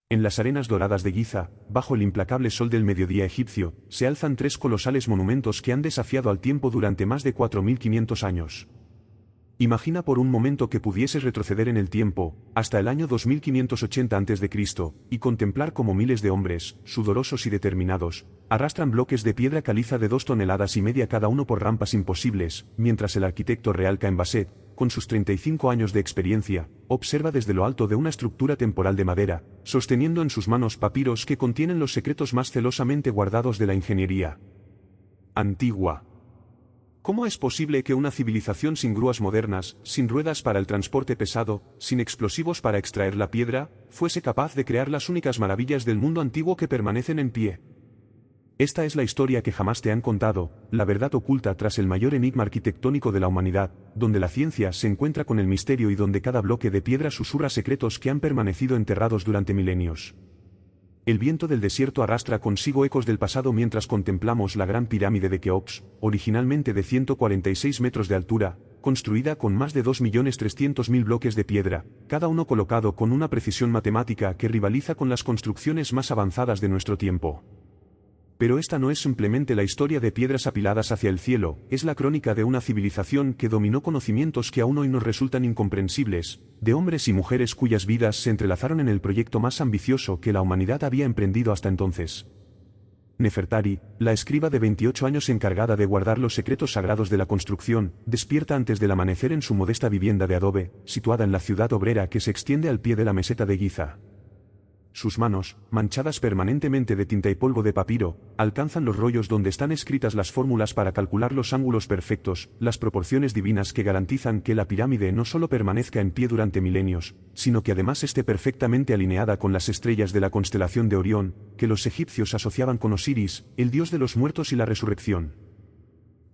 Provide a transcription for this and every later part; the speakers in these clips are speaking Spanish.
En las arenas doradas de Giza, bajo el implacable sol del mediodía egipcio, se alzan tres colosales monumentos que han desafiado al tiempo durante más de 4500 años. Imagina por un momento que pudieses retroceder en el tiempo, hasta el año 2580 a.C., y contemplar cómo miles de hombres, sudorosos y determinados, arrastran bloques de piedra caliza de 2,5 toneladas cada uno por rampas imposibles, mientras el arquitecto real Caen Basset, con sus 35 años de experiencia, observa desde lo alto de una estructura temporal de madera, sosteniendo en sus manos papiros que contienen los secretos más celosamente guardados de la ingeniería antigua. ¿Cómo es posible que una civilización sin grúas modernas, sin ruedas para el transporte pesado, sin explosivos para extraer la piedra, fuese capaz de crear las únicas maravillas del mundo antiguo que permanecen en pie? Esta es la historia que jamás te han contado, la verdad oculta tras el mayor enigma arquitectónico de la humanidad, donde la ciencia se encuentra con el misterio y donde cada bloque de piedra susurra secretos que han permanecido enterrados durante milenios. El viento del desierto arrastra consigo ecos del pasado mientras contemplamos la gran pirámide de Keops, originalmente de 146 metros de altura, construida con más de 2.300.000 bloques de piedra, cada uno colocado con una precisión matemática que rivaliza con las construcciones más avanzadas de nuestro tiempo. Pero esta no es simplemente la historia de piedras apiladas hacia el cielo, es la crónica de una civilización que dominó conocimientos que aún hoy nos resultan incomprensibles, de hombres y mujeres cuyas vidas se entrelazaron en el proyecto más ambicioso que la humanidad había emprendido hasta entonces. Nefertari, la escriba de 28 años encargada de guardar los secretos sagrados de la construcción, despierta antes del amanecer en su modesta vivienda de adobe, situada en la ciudad obrera que se extiende al pie de la meseta de Giza. Sus manos, manchadas permanentemente de tinta y polvo de papiro, alcanzan los rollos donde están escritas las fórmulas para calcular los ángulos perfectos, las proporciones divinas que garantizan que la pirámide no solo permanezca en pie durante milenios, sino que además esté perfectamente alineada con las estrellas de la constelación de Orión, que los egipcios asociaban con Osiris, el dios de los muertos y la resurrección.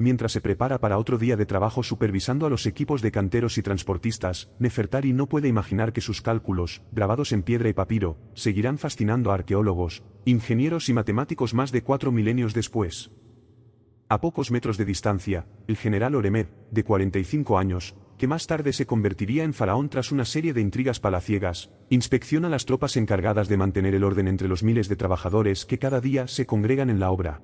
Mientras se prepara para otro día de trabajo supervisando a los equipos de canteros y transportistas, Nefertari no puede imaginar que sus cálculos, grabados en piedra y papiro, seguirán fascinando a arqueólogos, ingenieros y matemáticos más de 4 milenios después. A pocos metros de distancia, el general Oremed, de 45 años, que más tarde se convertiría en faraón tras una serie de intrigas palaciegas, inspecciona las tropas encargadas de mantener el orden entre los miles de trabajadores que cada día se congregan en la obra.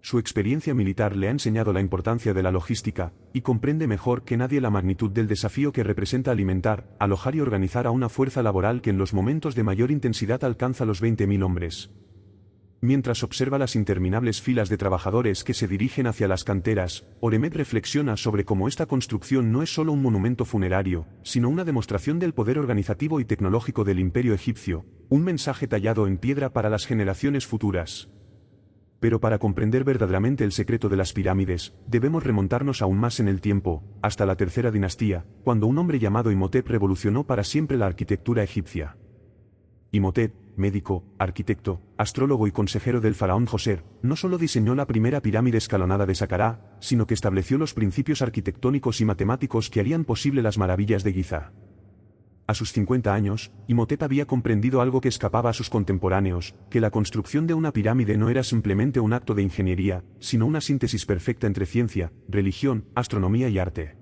Su experiencia militar le ha enseñado la importancia de la logística, y comprende mejor que nadie la magnitud del desafío que representa alimentar, alojar y organizar a una fuerza laboral que en los momentos de mayor intensidad alcanza los 20.000 hombres. Mientras observa las interminables filas de trabajadores que se dirigen hacia las canteras, Oremed reflexiona sobre cómo esta construcción no es solo un monumento funerario, sino una demostración del poder organizativo y tecnológico del imperio egipcio, un mensaje tallado en piedra para las generaciones futuras. Pero para comprender verdaderamente el secreto de las pirámides, debemos remontarnos aún más en el tiempo, hasta la tercera dinastía, cuando un hombre llamado Imhotep revolucionó para siempre la arquitectura egipcia. Imhotep, médico, arquitecto, astrólogo y consejero del faraón Djoser, no solo diseñó la primera pirámide escalonada de Saqqara, sino que estableció los principios arquitectónicos y matemáticos que harían posible las maravillas de Giza. A sus 50 años, Imhotep había comprendido algo que escapaba a sus contemporáneos, que la construcción de una pirámide no era simplemente un acto de ingeniería, sino una síntesis perfecta entre ciencia, religión, astronomía y arte.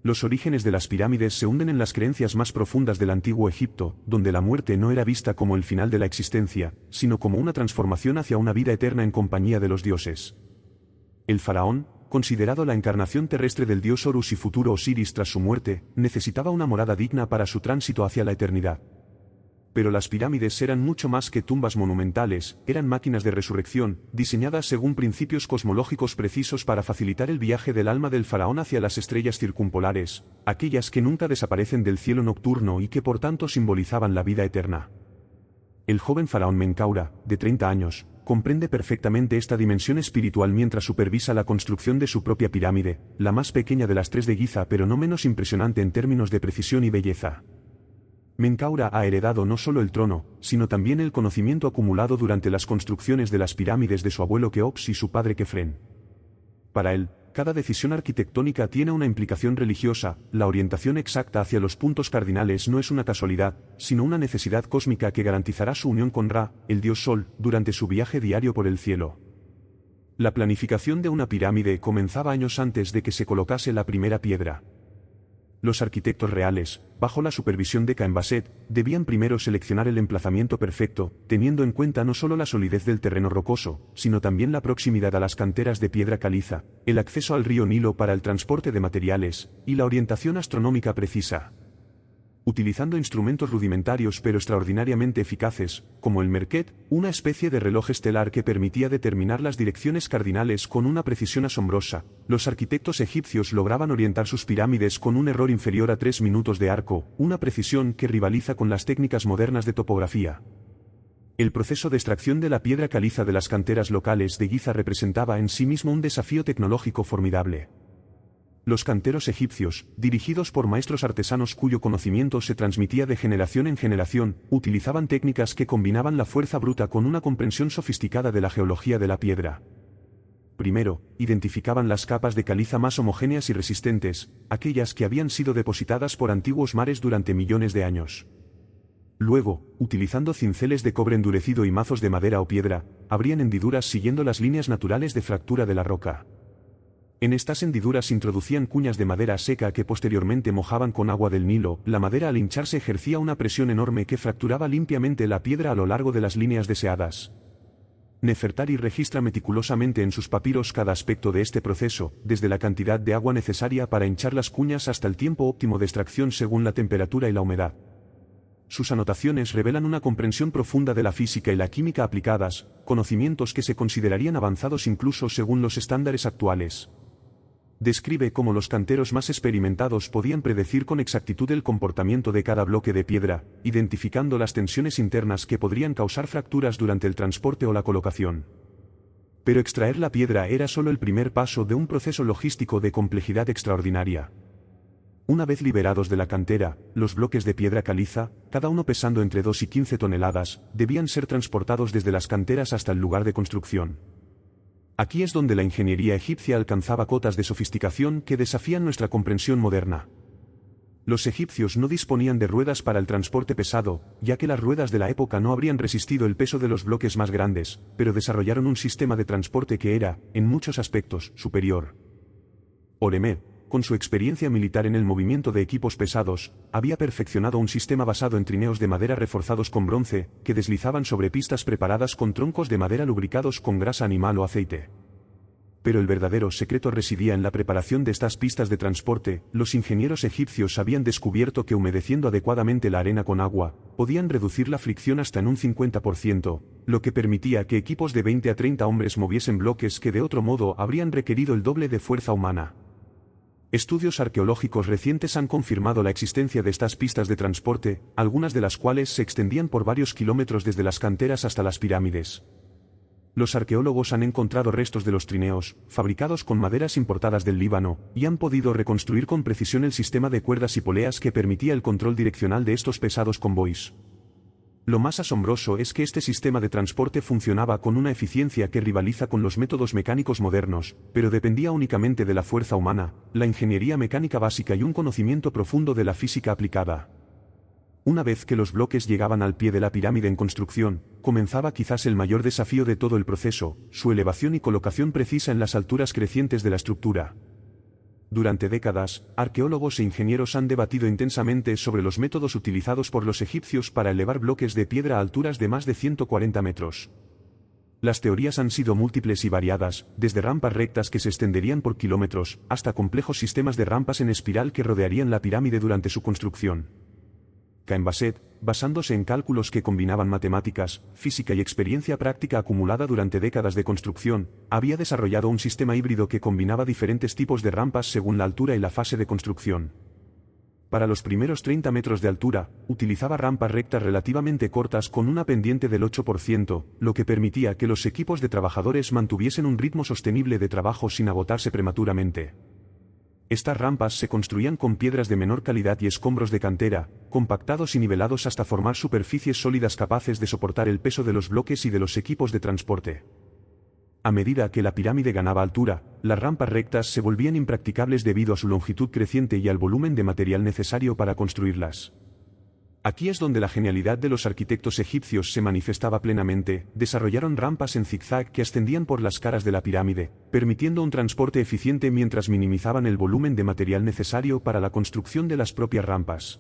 Los orígenes de las pirámides se hunden en las creencias más profundas del antiguo Egipto, donde la muerte no era vista como el final de la existencia, sino como una transformación hacia una vida eterna en compañía de los dioses. El faraón, considerado la encarnación terrestre del dios Horus y futuro Osiris tras su muerte, necesitaba una morada digna para su tránsito hacia la eternidad. Pero las pirámides eran mucho más que tumbas monumentales, eran máquinas de resurrección, diseñadas según principios cosmológicos precisos para facilitar el viaje del alma del faraón hacia las estrellas circumpolares, aquellas que nunca desaparecen del cielo nocturno y que por tanto simbolizaban la vida eterna. El joven faraón Menkaura, de 30 años, comprende perfectamente esta dimensión espiritual mientras supervisa la construcción de su propia pirámide, la más pequeña de las tres de Giza pero no menos impresionante en términos de precisión y belleza. Menkaura ha heredado no solo el trono, sino también el conocimiento acumulado durante las construcciones de las pirámides de su abuelo Keops y su padre Kefren. Para él, cada decisión arquitectónica tiene una implicación religiosa, la orientación exacta hacia los puntos cardinales no es una casualidad, sino una necesidad cósmica que garantizará su unión con Ra, el dios Sol, durante su viaje diario por el cielo. La planificación de una pirámide comenzaba años antes de que se colocase la primera piedra. Los arquitectos reales, bajo la supervisión de Caen Basset, debían primero seleccionar el emplazamiento perfecto, teniendo en cuenta no solo la solidez del terreno rocoso, sino también la proximidad a las canteras de piedra caliza, el acceso al río Nilo para el transporte de materiales, y la orientación astronómica precisa. Utilizando instrumentos rudimentarios pero extraordinariamente eficaces, como el Merket, una especie de reloj estelar que permitía determinar las direcciones cardinales con una precisión asombrosa, los arquitectos egipcios lograban orientar sus pirámides con un error inferior a 3 minutos de arco, una precisión que rivaliza con las técnicas modernas de topografía. El proceso de extracción de la piedra caliza de las canteras locales de Giza representaba en sí mismo un desafío tecnológico formidable. Los canteros egipcios, dirigidos por maestros artesanos cuyo conocimiento se transmitía de generación en generación, utilizaban técnicas que combinaban la fuerza bruta con una comprensión sofisticada de la geología de la piedra. Primero, identificaban las capas de caliza más homogéneas y resistentes, aquellas que habían sido depositadas por antiguos mares durante millones de años. Luego, utilizando cinceles de cobre endurecido y mazos de madera o piedra, abrían hendiduras siguiendo las líneas naturales de fractura de la roca. En estas hendiduras introducían cuñas de madera seca que posteriormente mojaban con agua del Nilo. La madera al hincharse ejercía una presión enorme que fracturaba limpiamente la piedra a lo largo de las líneas deseadas. Nefertari registra meticulosamente en sus papiros cada aspecto de este proceso, desde la cantidad de agua necesaria para hinchar las cuñas hasta el tiempo óptimo de extracción según la temperatura y la humedad. Sus anotaciones revelan una comprensión profunda de la física y la química aplicadas, conocimientos que se considerarían avanzados incluso según los estándares actuales. Describe cómo los canteros más experimentados podían predecir con exactitud el comportamiento de cada bloque de piedra, identificando las tensiones internas que podrían causar fracturas durante el transporte o la colocación. Pero extraer la piedra era solo el primer paso de un proceso logístico de complejidad extraordinaria. Una vez liberados de la cantera, los bloques de piedra caliza, cada uno pesando entre 2 y 15 toneladas, debían ser transportados desde las canteras hasta el lugar de construcción. Aquí es donde la ingeniería egipcia alcanzaba cotas de sofisticación que desafían nuestra comprensión moderna. Los egipcios no disponían de ruedas para el transporte pesado, ya que las ruedas de la época no habrían resistido el peso de los bloques más grandes, pero desarrollaron un sistema de transporte que era, en muchos aspectos, superior. Oremé, con su experiencia militar en el movimiento de equipos pesados, había perfeccionado un sistema basado en trineos de madera reforzados con bronce, que deslizaban sobre pistas preparadas con troncos de madera lubricados con grasa animal o aceite. Pero el verdadero secreto residía en la preparación de estas pistas de transporte. Los ingenieros egipcios habían descubierto que humedeciendo adecuadamente la arena con agua, podían reducir la fricción hasta en un 50%, lo que permitía que equipos de 20 a 30 hombres moviesen bloques que de otro modo habrían requerido el doble de fuerza humana. Estudios arqueológicos recientes han confirmado la existencia de estas pistas de transporte, algunas de las cuales se extendían por varios kilómetros desde las canteras hasta las pirámides. Los arqueólogos han encontrado restos de los trineos, fabricados con maderas importadas del Líbano, y han podido reconstruir con precisión el sistema de cuerdas y poleas que permitía el control direccional de estos pesados convoys. Lo más asombroso es que este sistema de transporte funcionaba con una eficiencia que rivaliza con los métodos mecánicos modernos, pero dependía únicamente de la fuerza humana, la ingeniería mecánica básica y un conocimiento profundo de la física aplicada. Una vez que los bloques llegaban al pie de la pirámide en construcción, comenzaba quizás el mayor desafío de todo el proceso, su elevación y colocación precisa en las alturas crecientes de la estructura. Durante décadas, arqueólogos e ingenieros han debatido intensamente sobre los métodos utilizados por los egipcios para elevar bloques de piedra a alturas de más de 140 metros. Las teorías han sido múltiples y variadas, desde rampas rectas que se extenderían por kilómetros, hasta complejos sistemas de rampas en espiral que rodearían la pirámide durante su construcción. Caen Basset, basándose en cálculos que combinaban matemáticas, física y experiencia práctica acumulada durante décadas de construcción, había desarrollado un sistema híbrido que combinaba diferentes tipos de rampas según la altura y la fase de construcción. Para los primeros 30 metros de altura, utilizaba rampas rectas relativamente cortas con una pendiente del 8%, lo que permitía que los equipos de trabajadores mantuviesen un ritmo sostenible de trabajo sin agotarse prematuramente. Estas rampas se construían con piedras de menor calidad y escombros de cantera, compactados y nivelados hasta formar superficies sólidas capaces de soportar el peso de los bloques y de los equipos de transporte. A medida que la pirámide ganaba altura, las rampas rectas se volvían impracticables debido a su longitud creciente y al volumen de material necesario para construirlas. Aquí es donde la genialidad de los arquitectos egipcios se manifestaba plenamente. Desarrollaron rampas en zigzag que ascendían por las caras de la pirámide, permitiendo un transporte eficiente mientras minimizaban el volumen de material necesario para la construcción de las propias rampas.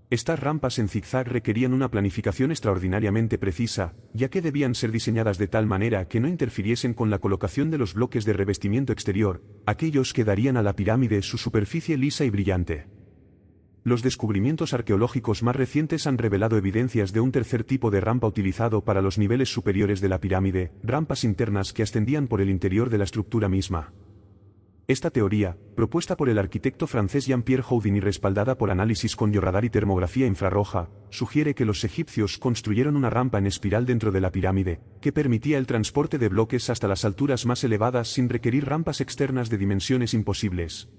Estas rampas en zigzag requerían una planificación extraordinariamente precisa, ya que debían ser diseñadas de tal manera que no interfiriesen con la colocación de los bloques de revestimiento exterior, aquellos que darían a la pirámide su superficie lisa y brillante. Los descubrimientos arqueológicos más recientes han revelado evidencias de un tercer tipo de rampa utilizado para los niveles superiores de la pirámide, rampas internas que ascendían por el interior de la estructura misma. Esta teoría, propuesta por el arquitecto francés Jean-Pierre Houdin y respaldada por análisis con radar y termografía infrarroja, sugiere que los egipcios construyeron una rampa en espiral dentro de la pirámide, que permitía el transporte de bloques hasta las alturas más elevadas sin requerir rampas externas de dimensiones imposibles.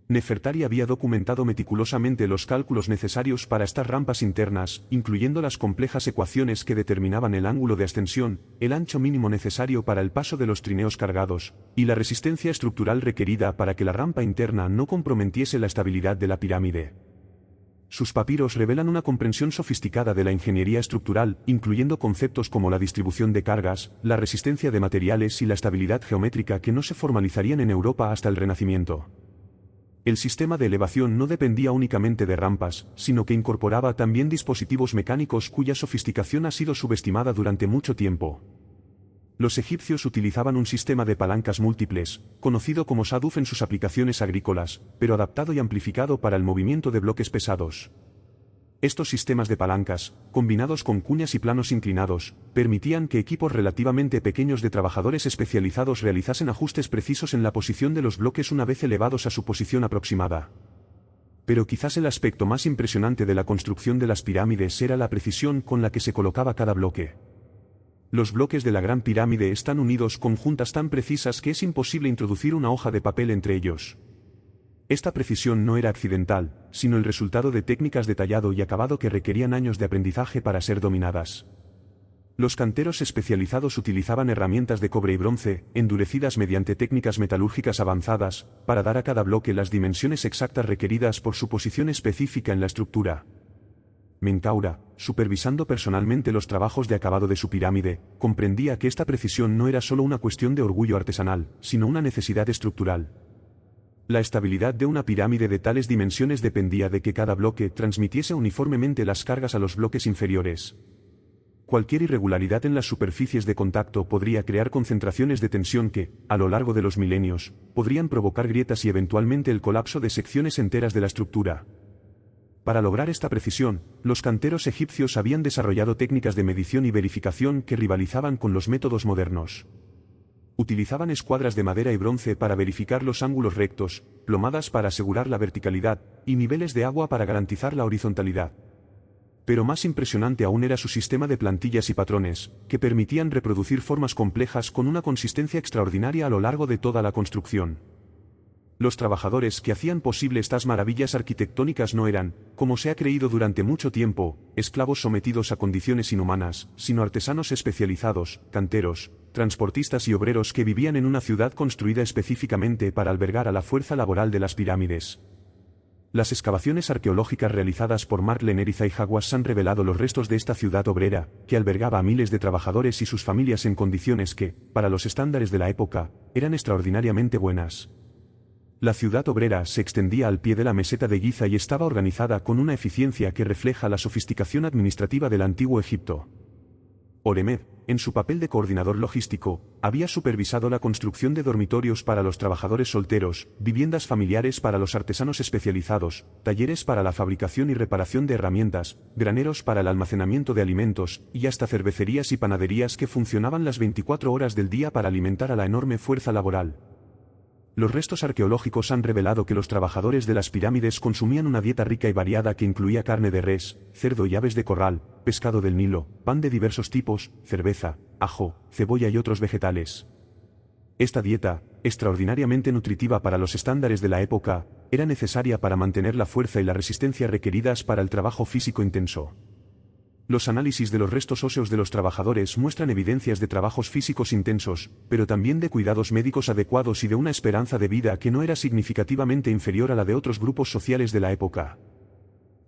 Nefertari había documentado meticulosamente los cálculos necesarios para estas rampas internas, incluyendo las complejas ecuaciones que determinaban el ángulo de ascensión, el ancho mínimo necesario para el paso de los trineos cargados, y la resistencia estructural requerida para que la rampa interna no comprometiese la estabilidad de la pirámide. Sus papiros revelan una comprensión sofisticada de la ingeniería estructural, incluyendo conceptos como la distribución de cargas, la resistencia de materiales y la estabilidad geométrica que no se formalizarían en Europa hasta el Renacimiento. El sistema de elevación no dependía únicamente de rampas, sino que incorporaba también dispositivos mecánicos cuya sofisticación ha sido subestimada durante mucho tiempo. Los egipcios utilizaban un sistema de palancas múltiples, conocido como saduf en sus aplicaciones agrícolas, pero adaptado y amplificado para el movimiento de bloques pesados. Estos sistemas de palancas, combinados con cuñas y planos inclinados, permitían que equipos relativamente pequeños de trabajadores especializados realizasen ajustes precisos en la posición de los bloques una vez elevados a su posición aproximada. Pero quizás el aspecto más impresionante de la construcción de las pirámides era la precisión con la que se colocaba cada bloque. Los bloques de la Gran Pirámide están unidos con juntas tan precisas que es imposible introducir una hoja de papel entre ellos. Esta precisión no era accidental, sino el resultado de técnicas de tallado y acabado que requerían años de aprendizaje para ser dominadas. Los canteros especializados utilizaban herramientas de cobre y bronce, endurecidas mediante técnicas metalúrgicas avanzadas, para dar a cada bloque las dimensiones exactas requeridas por su posición específica en la estructura. Menkaura, supervisando personalmente los trabajos de acabado de su pirámide, comprendía que esta precisión no era solo una cuestión de orgullo artesanal, sino una necesidad estructural. La estabilidad de una pirámide de tales dimensiones dependía de que cada bloque transmitiese uniformemente las cargas a los bloques inferiores. Cualquier irregularidad en las superficies de contacto podría crear concentraciones de tensión que, a lo largo de los milenios, podrían provocar grietas y eventualmente el colapso de secciones enteras de la estructura. Para lograr esta precisión, los canteros egipcios habían desarrollado técnicas de medición y verificación que rivalizaban con los métodos modernos. Utilizaban escuadras de madera y bronce para verificar los ángulos rectos, plomadas para asegurar la verticalidad, y niveles de agua para garantizar la horizontalidad. Pero más impresionante aún era su sistema de plantillas y patrones, que permitían reproducir formas complejas con una consistencia extraordinaria a lo largo de toda la construcción. Los trabajadores que hacían posible estas maravillas arquitectónicas no eran, como se ha creído durante mucho tiempo, esclavos sometidos a condiciones inhumanas, sino artesanos especializados, canteros, transportistas y obreros que vivían en una ciudad construida específicamente para albergar a la fuerza laboral de las pirámides. Las excavaciones arqueológicas realizadas por Mark Lehner y Zahi Hawass han revelado los restos de esta ciudad obrera, que albergaba a miles de trabajadores y sus familias en condiciones que, para los estándares de la época, eran extraordinariamente buenas. La ciudad obrera se extendía al pie de la meseta de Giza y estaba organizada con una eficiencia que refleja la sofisticación administrativa del antiguo Egipto. Oremed, en su papel de coordinador logístico, había supervisado la construcción de dormitorios para los trabajadores solteros, viviendas familiares para los artesanos especializados, talleres para la fabricación y reparación de herramientas, graneros para el almacenamiento de alimentos, y hasta cervecerías y panaderías que funcionaban las 24 horas del día para alimentar a la enorme fuerza laboral. Los restos arqueológicos han revelado que los trabajadores de las pirámides consumían una dieta rica y variada que incluía carne de res, cerdo y aves de corral, pescado del Nilo, pan de diversos tipos, cerveza, ajo, cebolla y otros vegetales. Esta dieta, extraordinariamente nutritiva para los estándares de la época, era necesaria para mantener la fuerza y la resistencia requeridas para el trabajo físico intenso. Los análisis de los restos óseos de los trabajadores muestran evidencias de trabajos físicos intensos, pero también de cuidados médicos adecuados y de una esperanza de vida que no era significativamente inferior a la de otros grupos sociales de la época.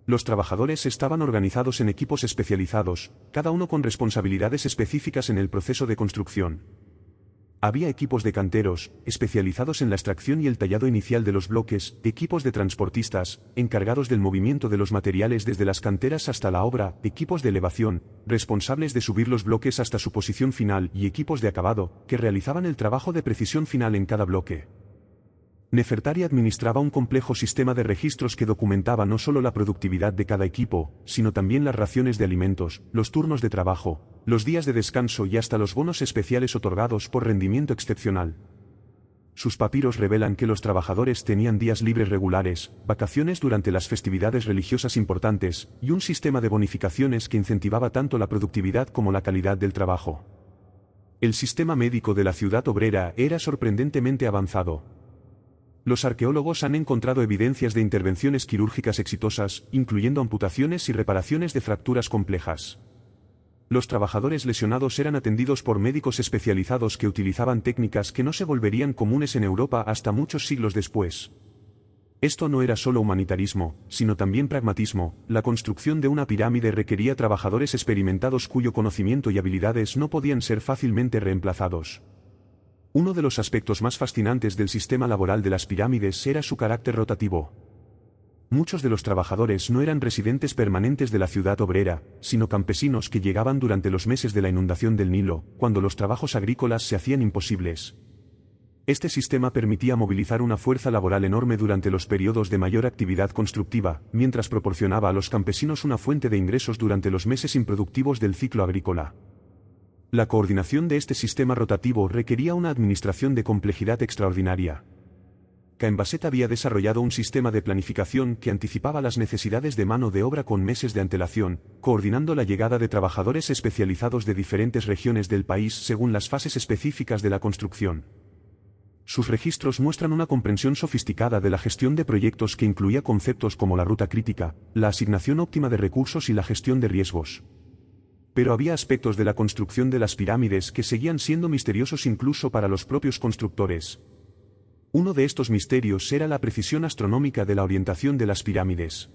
Los trabajadores estaban organizados en equipos especializados, cada uno con responsabilidades específicas en el proceso de construcción. Había equipos de canteros, especializados en la extracción y el tallado inicial de los bloques, equipos de transportistas, encargados del movimiento de los materiales desde las canteras hasta la obra, equipos de elevación, responsables de subir los bloques hasta su posición final y equipos de acabado, que realizaban el trabajo de precisión final en cada bloque. Nefertari administraba un complejo sistema de registros que documentaba no solo la productividad de cada equipo, sino también las raciones de alimentos, los turnos de trabajo, los días de descanso y hasta los bonos especiales otorgados por rendimiento excepcional. Sus papiros revelan que los trabajadores tenían días libres regulares, vacaciones durante las festividades religiosas importantes, y un sistema de bonificaciones que incentivaba tanto la productividad como la calidad del trabajo. El sistema médico de la ciudad obrera era sorprendentemente avanzado. Los arqueólogos han encontrado evidencias de intervenciones quirúrgicas exitosas, incluyendo amputaciones y reparaciones de fracturas complejas. Los trabajadores lesionados eran atendidos por médicos especializados que utilizaban técnicas que no se volverían comunes en Europa hasta muchos siglos después. Esto no era solo humanitarismo, sino también pragmatismo. La construcción de una pirámide requería trabajadores experimentados cuyo conocimiento y habilidades no podían ser fácilmente reemplazados. Uno de los aspectos más fascinantes del sistema laboral de las pirámides era su carácter rotativo. Muchos de los trabajadores no eran residentes permanentes de la ciudad obrera, sino campesinos que llegaban durante los meses de la inundación del Nilo, cuando los trabajos agrícolas se hacían imposibles. Este sistema permitía movilizar una fuerza laboral enorme durante los periodos de mayor actividad constructiva, mientras proporcionaba a los campesinos una fuente de ingresos durante los meses improductivos del ciclo agrícola. La coordinación de este sistema rotativo requería una administración de complejidad extraordinaria. Caen-Basset había desarrollado un sistema de planificación que anticipaba las necesidades de mano de obra con meses de antelación, coordinando la llegada de trabajadores especializados de diferentes regiones del país según las fases específicas de la construcción. Sus registros muestran una comprensión sofisticada de la gestión de proyectos que incluía conceptos como la ruta crítica, la asignación óptima de recursos y la gestión de riesgos. Pero había aspectos de la construcción de las pirámides que seguían siendo misteriosos incluso para los propios constructores. Uno de estos misterios era la precisión astronómica de la orientación de las pirámides.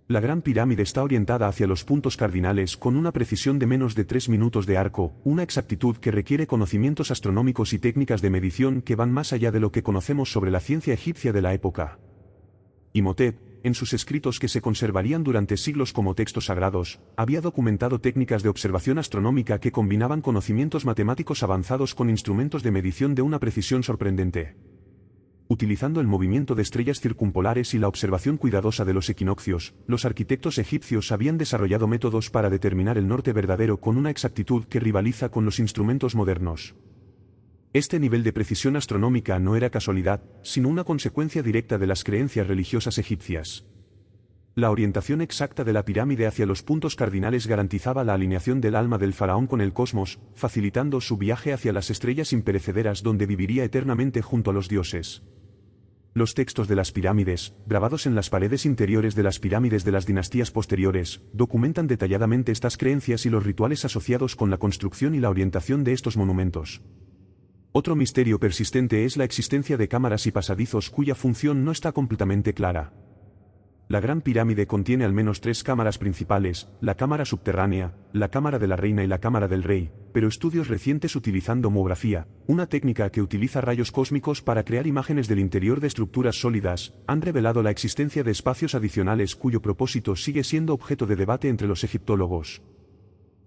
La Gran Pirámide está orientada hacia los puntos cardinales con una precisión de menos de 3 minutos de arco, una exactitud que requiere conocimientos astronómicos y técnicas de medición que van más allá de lo que conocemos sobre la ciencia egipcia de la época. Imhotep, en sus escritos que se conservarían durante siglos como textos sagrados, había documentado técnicas de observación astronómica que combinaban conocimientos matemáticos avanzados con instrumentos de medición de una precisión sorprendente. Utilizando el movimiento de estrellas circumpolares y la observación cuidadosa de los equinoccios, los arquitectos egipcios habían desarrollado métodos para determinar el norte verdadero con una exactitud que rivaliza con los instrumentos modernos. Este nivel de precisión astronómica no era casualidad, sino una consecuencia directa de las creencias religiosas egipcias. La orientación exacta de la pirámide hacia los puntos cardinales garantizaba la alineación del alma del faraón con el cosmos, facilitando su viaje hacia las estrellas imperecederas donde viviría eternamente junto a los dioses. Los textos de las pirámides, grabados en las paredes interiores de las pirámides de las dinastías posteriores, documentan detalladamente estas creencias y los rituales asociados con la construcción y la orientación de estos monumentos. Otro misterio persistente es la existencia de cámaras y pasadizos cuya función no está completamente clara. La Gran Pirámide contiene al menos 3 cámaras principales, la cámara subterránea, la cámara de la reina y la cámara del rey, pero estudios recientes utilizando homografía, una técnica que utiliza rayos cósmicos para crear imágenes del interior de estructuras sólidas, han revelado la existencia de espacios adicionales cuyo propósito sigue siendo objeto de debate entre los egiptólogos.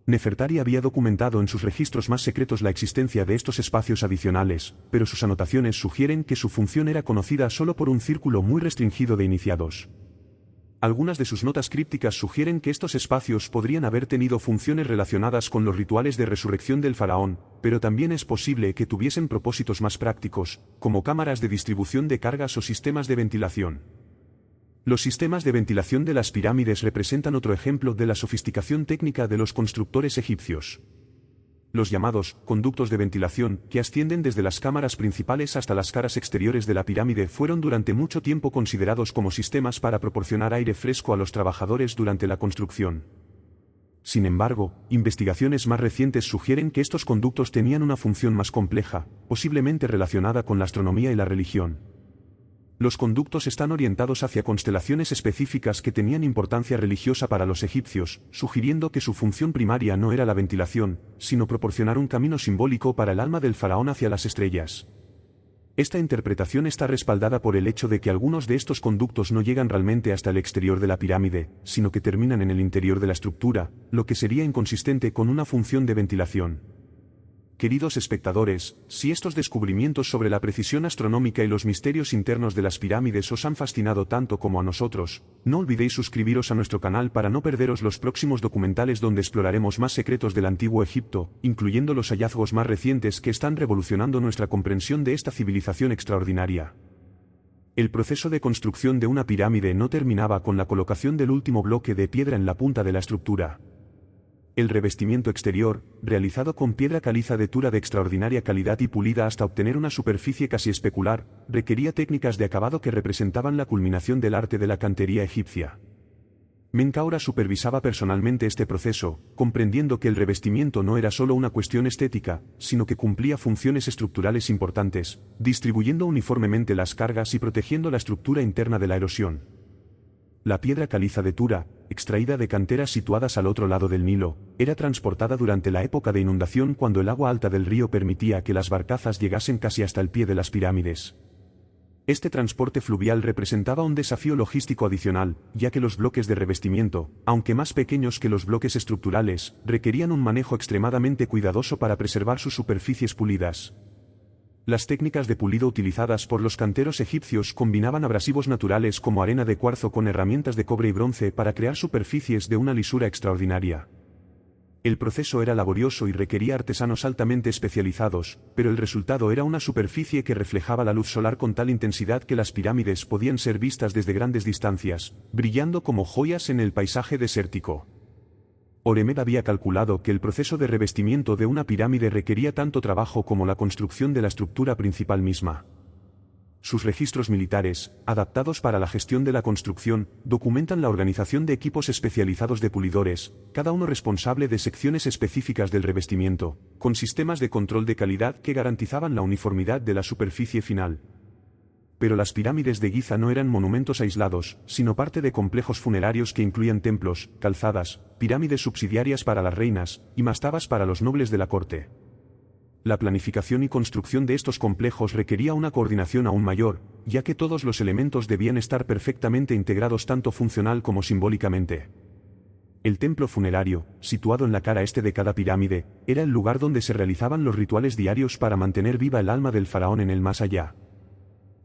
Nefertari había documentado en sus registros más secretos la existencia de estos espacios adicionales, pero sus anotaciones sugieren que su función era conocida solo por un círculo muy restringido de iniciados. Algunas de sus notas crípticas sugieren que estos espacios podrían haber tenido funciones relacionadas con los rituales de resurrección del faraón, pero también es posible que tuviesen propósitos más prácticos, como cámaras de distribución de cargas o sistemas de ventilación. Los sistemas de ventilación de las pirámides representan otro ejemplo de la sofisticación técnica de los constructores egipcios. Los llamados conductos de ventilación, que ascienden desde las cámaras principales hasta las caras exteriores de la pirámide, fueron durante mucho tiempo considerados como sistemas para proporcionar aire fresco a los trabajadores durante la construcción. Sin embargo, investigaciones más recientes sugieren que estos conductos tenían una función más compleja, posiblemente relacionada con la astronomía y la religión. Los conductos están orientados hacia constelaciones específicas que tenían importancia religiosa para los egipcios, sugiriendo que su función primaria no era la ventilación, sino proporcionar un camino simbólico para el alma del faraón hacia las estrellas. Esta interpretación está respaldada por el hecho de que algunos de estos conductos no llegan realmente hasta el exterior de la pirámide, sino que terminan en el interior de la estructura, lo que sería inconsistente con una función de ventilación. Queridos espectadores, si estos descubrimientos sobre la precisión astronómica y los misterios internos de las pirámides os han fascinado tanto como a nosotros, no olvidéis suscribiros a nuestro canal para no perderos los próximos documentales donde exploraremos más secretos del antiguo Egipto, incluyendo los hallazgos más recientes que están revolucionando nuestra comprensión de esta civilización extraordinaria. El proceso de construcción de una pirámide no terminaba con la colocación del último bloque de piedra en la punta de la estructura. El revestimiento exterior, realizado con piedra caliza de Tura de extraordinaria calidad y pulida hasta obtener una superficie casi especular, requería técnicas de acabado que representaban la culminación del arte de la cantería egipcia. Menkaura supervisaba personalmente este proceso, comprendiendo que el revestimiento no era solo una cuestión estética, sino que cumplía funciones estructurales importantes, distribuyendo uniformemente las cargas y protegiendo la estructura interna de la erosión. La piedra caliza de Tura, extraída de canteras situadas al otro lado del Nilo, era transportada durante la época de inundación cuando el agua alta del río permitía que las barcazas llegasen casi hasta el pie de las pirámides. Este transporte fluvial representaba un desafío logístico adicional, ya que los bloques de revestimiento, aunque más pequeños que los bloques estructurales, requerían un manejo extremadamente cuidadoso para preservar sus superficies pulidas. Las técnicas de pulido utilizadas por los canteros egipcios combinaban abrasivos naturales como arena de cuarzo con herramientas de cobre y bronce para crear superficies de una lisura extraordinaria. El proceso era laborioso y requería artesanos altamente especializados, pero el resultado era una superficie que reflejaba la luz solar con tal intensidad que las pirámides podían ser vistas desde grandes distancias, brillando como joyas en el paisaje desértico. Oremed había calculado que el proceso de revestimiento de una pirámide requería tanto trabajo como la construcción de la estructura principal misma. Sus registros militares, adaptados para la gestión de la construcción, documentan la organización de equipos especializados de pulidores, cada uno responsable de secciones específicas del revestimiento, con sistemas de control de calidad que garantizaban la uniformidad de la superficie final. Pero las pirámides de Giza no eran monumentos aislados, sino parte de complejos funerarios que incluían templos, calzadas, pirámides subsidiarias para las reinas, y mastabas para los nobles de la corte. La planificación y construcción de estos complejos requería una coordinación aún mayor, ya que todos los elementos debían estar perfectamente integrados tanto funcional como simbólicamente. El templo funerario, situado en la cara este de cada pirámide, era el lugar donde se realizaban los rituales diarios para mantener viva el alma del faraón en el más allá.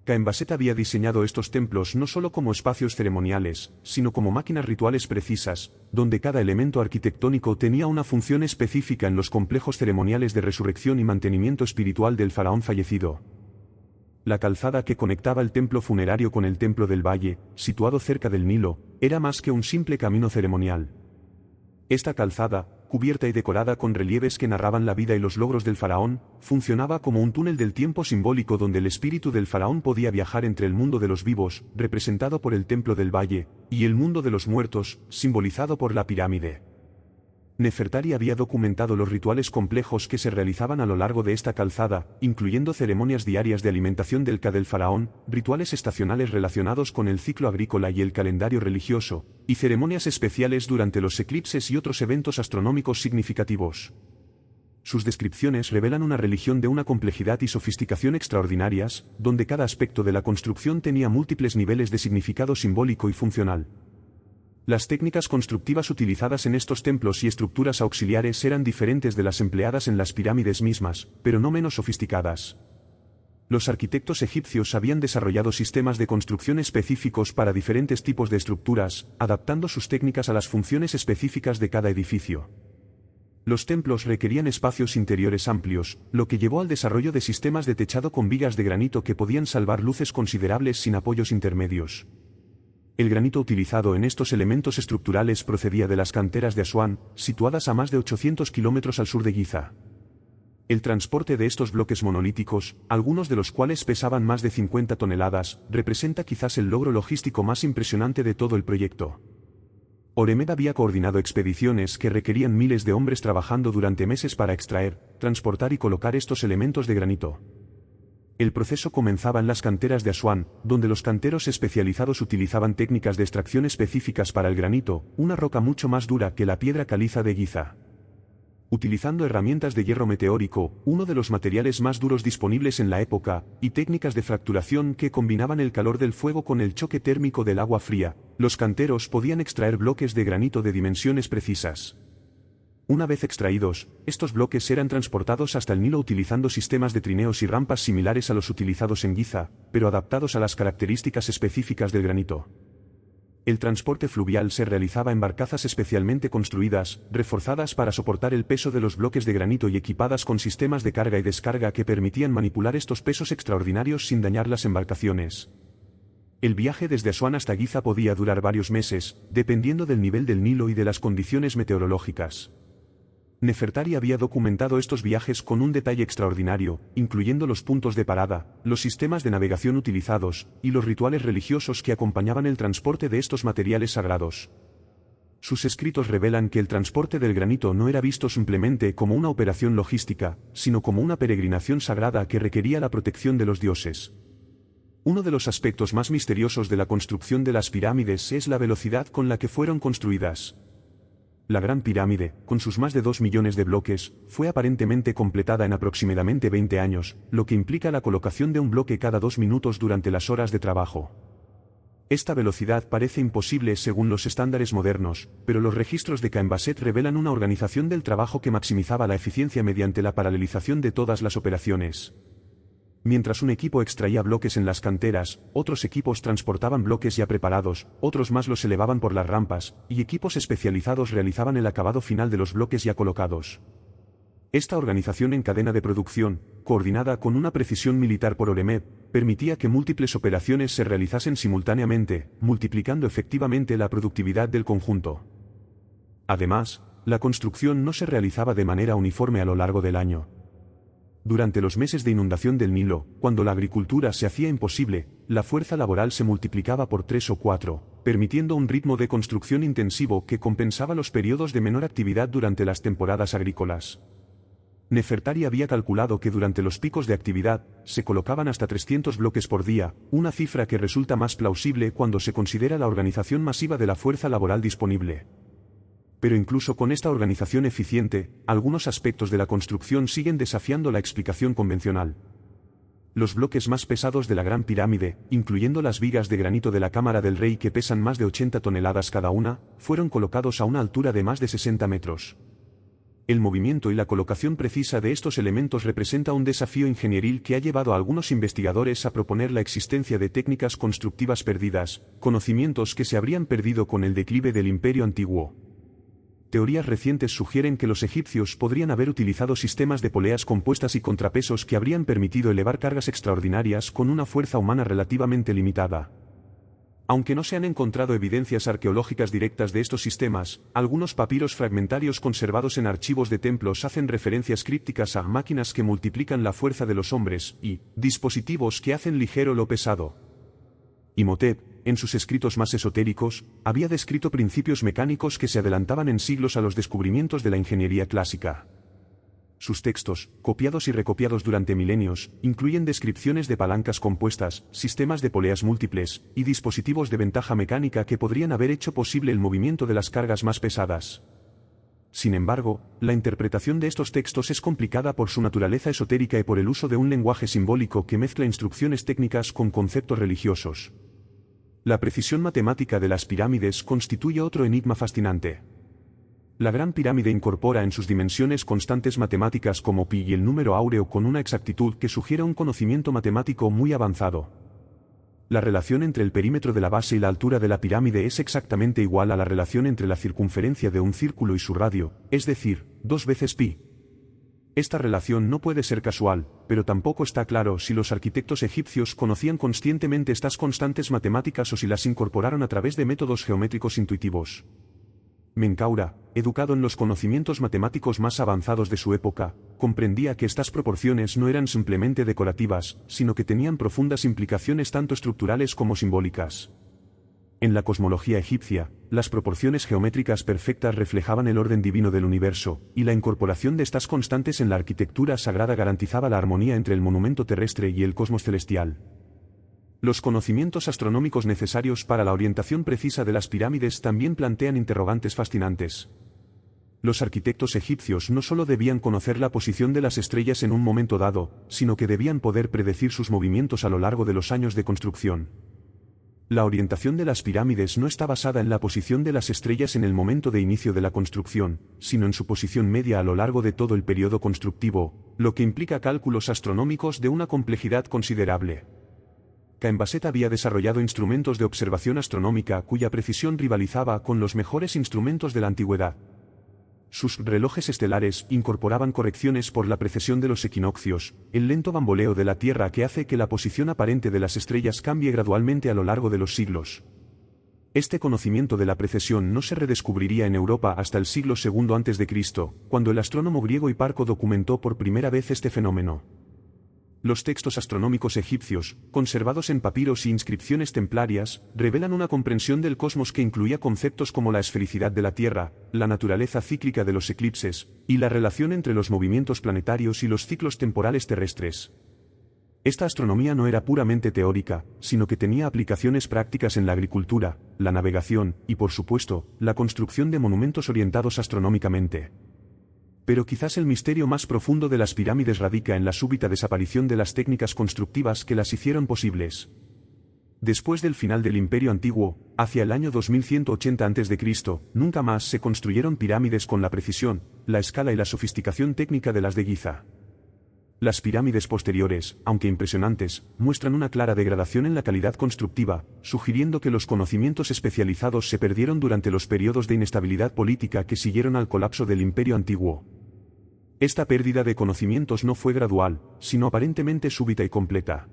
Caembaset había diseñado estos templos no solo como espacios ceremoniales, sino como máquinas rituales precisas, donde cada elemento arquitectónico tenía una función específica en los complejos ceremoniales de resurrección y mantenimiento espiritual del faraón fallecido. La calzada que conectaba el templo funerario con el templo del valle, situado cerca del Nilo, era más que un simple camino ceremonial. Esta calzada, cubierta y decorada con relieves que narraban la vida y los logros del faraón, funcionaba como un túnel del tiempo simbólico donde el espíritu del faraón podía viajar entre el mundo de los vivos, representado por el templo del valle, y el mundo de los muertos, simbolizado por la pirámide. Nefertari había documentado los rituales complejos que se realizaban a lo largo de esta calzada, incluyendo ceremonias diarias de alimentación del Ka del faraón, rituales estacionales relacionados con el ciclo agrícola y el calendario religioso, y ceremonias especiales durante los eclipses y otros eventos astronómicos significativos. Sus descripciones revelan una religión de una complejidad y sofisticación extraordinarias, donde cada aspecto de la construcción tenía múltiples niveles de significado simbólico y funcional. Las técnicas constructivas utilizadas en estos templos y estructuras auxiliares eran diferentes de las empleadas en las pirámides mismas, pero no menos sofisticadas. Los arquitectos egipcios habían desarrollado sistemas de construcción específicos para diferentes tipos de estructuras, adaptando sus técnicas a las funciones específicas de cada edificio. Los templos requerían espacios interiores amplios, lo que llevó al desarrollo de sistemas de techado con vigas de granito que podían salvar luces considerables sin apoyos intermedios. El granito utilizado en estos elementos estructurales procedía de las canteras de Asuán, situadas a más de 800 kilómetros al sur de Giza. El transporte de estos bloques monolíticos, algunos de los cuales pesaban más de 50 toneladas, representa quizás el logro logístico más impresionante de todo el proyecto. Oremed había coordinado expediciones que requerían miles de hombres trabajando durante meses para extraer, transportar y colocar estos elementos de granito. El proceso comenzaba en las canteras de Asuán, donde los canteros especializados utilizaban técnicas de extracción específicas para el granito, una roca mucho más dura que la piedra caliza de Giza. Utilizando herramientas de hierro meteórico, uno de los materiales más duros disponibles en la época, y técnicas de fracturación que combinaban el calor del fuego con el choque térmico del agua fría, los canteros podían extraer bloques de granito de dimensiones precisas. Una vez extraídos, estos bloques eran transportados hasta el Nilo utilizando sistemas de trineos y rampas similares a los utilizados en Giza, pero adaptados a las características específicas del granito. El transporte fluvial se realizaba en barcazas especialmente construidas, reforzadas para soportar el peso de los bloques de granito y equipadas con sistemas de carga y descarga que permitían manipular estos pesos extraordinarios sin dañar las embarcaciones. El viaje desde Asuán hasta Giza podía durar varios meses, dependiendo del nivel del Nilo y de las condiciones meteorológicas. Nefertari había documentado estos viajes con un detalle extraordinario, incluyendo los puntos de parada, los sistemas de navegación utilizados, y los rituales religiosos que acompañaban el transporte de estos materiales sagrados. Sus escritos revelan que el transporte del granito no era visto simplemente como una operación logística, sino como una peregrinación sagrada que requería la protección de los dioses. Uno de los aspectos más misteriosos de la construcción de las pirámides es la velocidad con la que fueron construidas. La Gran Pirámide, con sus más de 2 millones de bloques, fue aparentemente completada en aproximadamente 20 años, lo que implica la colocación de un bloque cada 2 minutos durante las horas de trabajo. Esta velocidad parece imposible según los estándares modernos, pero los registros de Cambaset revelan una organización del trabajo que maximizaba la eficiencia mediante la paralelización de todas las operaciones. Mientras un equipo extraía bloques en las canteras, otros equipos transportaban bloques ya preparados, otros más los elevaban por las rampas, y equipos especializados realizaban el acabado final de los bloques ya colocados. Esta organización en cadena de producción, coordinada con una precisión militar por Oremeb, permitía que múltiples operaciones se realizasen simultáneamente, multiplicando efectivamente la productividad del conjunto. Además, la construcción no se realizaba de manera uniforme a lo largo del año. Durante los meses de inundación del Nilo, cuando la agricultura se hacía imposible, la fuerza laboral se multiplicaba por 3 o 4, permitiendo un ritmo de construcción intensivo que compensaba los periodos de menor actividad durante las temporadas agrícolas. Nefertari había calculado que durante los picos de actividad, se colocaban hasta 300 bloques por día, una cifra que resulta más plausible cuando se considera la organización masiva de la fuerza laboral disponible. Pero incluso con esta organización eficiente, algunos aspectos de la construcción siguen desafiando la explicación convencional. Los bloques más pesados de la Gran Pirámide, incluyendo las vigas de granito de la Cámara del Rey que pesan más de 80 toneladas cada una, fueron colocados a una altura de más de 60 metros. El movimiento y la colocación precisa de estos elementos representa un desafío ingenieril que ha llevado a algunos investigadores a proponer la existencia de técnicas constructivas perdidas, conocimientos que se habrían perdido con el declive del Imperio Antiguo. Teorías recientes sugieren que los egipcios podrían haber utilizado sistemas de poleas compuestas y contrapesos que habrían permitido elevar cargas extraordinarias con una fuerza humana relativamente limitada. Aunque no se han encontrado evidencias arqueológicas directas de estos sistemas, algunos papiros fragmentarios conservados en archivos de templos hacen referencias crípticas a máquinas que multiplican la fuerza de los hombres y dispositivos que hacen ligero lo pesado. Imhotep, en sus escritos más esotéricos, había descrito principios mecánicos que se adelantaban en siglos a los descubrimientos de la ingeniería clásica. Sus textos, copiados y recopiados durante milenios, incluyen descripciones de palancas compuestas, sistemas de poleas múltiples, y dispositivos de ventaja mecánica que podrían haber hecho posible el movimiento de las cargas más pesadas. Sin embargo, la interpretación de estos textos es complicada por su naturaleza esotérica y por el uso de un lenguaje simbólico que mezcla instrucciones técnicas con conceptos religiosos. La precisión matemática de las pirámides constituye otro enigma fascinante. La Gran Pirámide incorpora en sus dimensiones constantes matemáticas como pi y el número áureo con una exactitud que sugiere un conocimiento matemático muy avanzado. La relación entre el perímetro de la base y la altura de la pirámide es exactamente igual a la relación entre la circunferencia de un círculo y su radio, es decir, 2 veces pi. Esta relación no puede ser casual, pero tampoco está claro si los arquitectos egipcios conocían conscientemente estas constantes matemáticas o si las incorporaron a través de métodos geométricos intuitivos. Menkaura, educado en los conocimientos matemáticos más avanzados de su época, comprendía que estas proporciones no eran simplemente decorativas, sino que tenían profundas implicaciones tanto estructurales como simbólicas. En la cosmología egipcia, las proporciones geométricas perfectas reflejaban el orden divino del universo, y la incorporación de estas constantes en la arquitectura sagrada garantizaba la armonía entre el monumento terrestre y el cosmos celestial. Los conocimientos astronómicos necesarios para la orientación precisa de las pirámides también plantean interrogantes fascinantes. Los arquitectos egipcios no solo debían conocer la posición de las estrellas en un momento dado, sino que debían poder predecir sus movimientos a lo largo de los años de construcción. La orientación de las pirámides no está basada en la posición de las estrellas en el momento de inicio de la construcción, sino en su posición media a lo largo de todo el periodo constructivo, lo que implica cálculos astronómicos de una complejidad considerable. Cambaset había desarrollado instrumentos de observación astronómica cuya precisión rivalizaba con los mejores instrumentos de la antigüedad. Sus relojes estelares incorporaban correcciones por la precesión de los equinoccios, el lento bamboleo de la Tierra que hace que la posición aparente de las estrellas cambie gradualmente a lo largo de los siglos. Este conocimiento de la precesión no se redescubriría en Europa hasta el siglo II a.C., cuando el astrónomo griego Hiparco documentó por primera vez este fenómeno. Los textos astronómicos egipcios, conservados en papiros y inscripciones templarias, revelan una comprensión del cosmos que incluía conceptos como la esfericidad de la Tierra, la naturaleza cíclica de los eclipses, y la relación entre los movimientos planetarios y los ciclos temporales terrestres. Esta astronomía no era puramente teórica, sino que tenía aplicaciones prácticas en la agricultura, la navegación, y por supuesto, la construcción de monumentos orientados astronómicamente. Pero quizás el misterio más profundo de las pirámides radica en la súbita desaparición de las técnicas constructivas que las hicieron posibles. Después del final del Imperio Antiguo, hacia el año 2180 a.C., nunca más se construyeron pirámides con la precisión, la escala y la sofisticación técnica de las de Giza. Las pirámides posteriores, aunque impresionantes, muestran una clara degradación en la calidad constructiva, sugiriendo que los conocimientos especializados se perdieron durante los periodos de inestabilidad política que siguieron al colapso del Imperio Antiguo. Esta pérdida de conocimientos no fue gradual, sino aparentemente súbita y completa.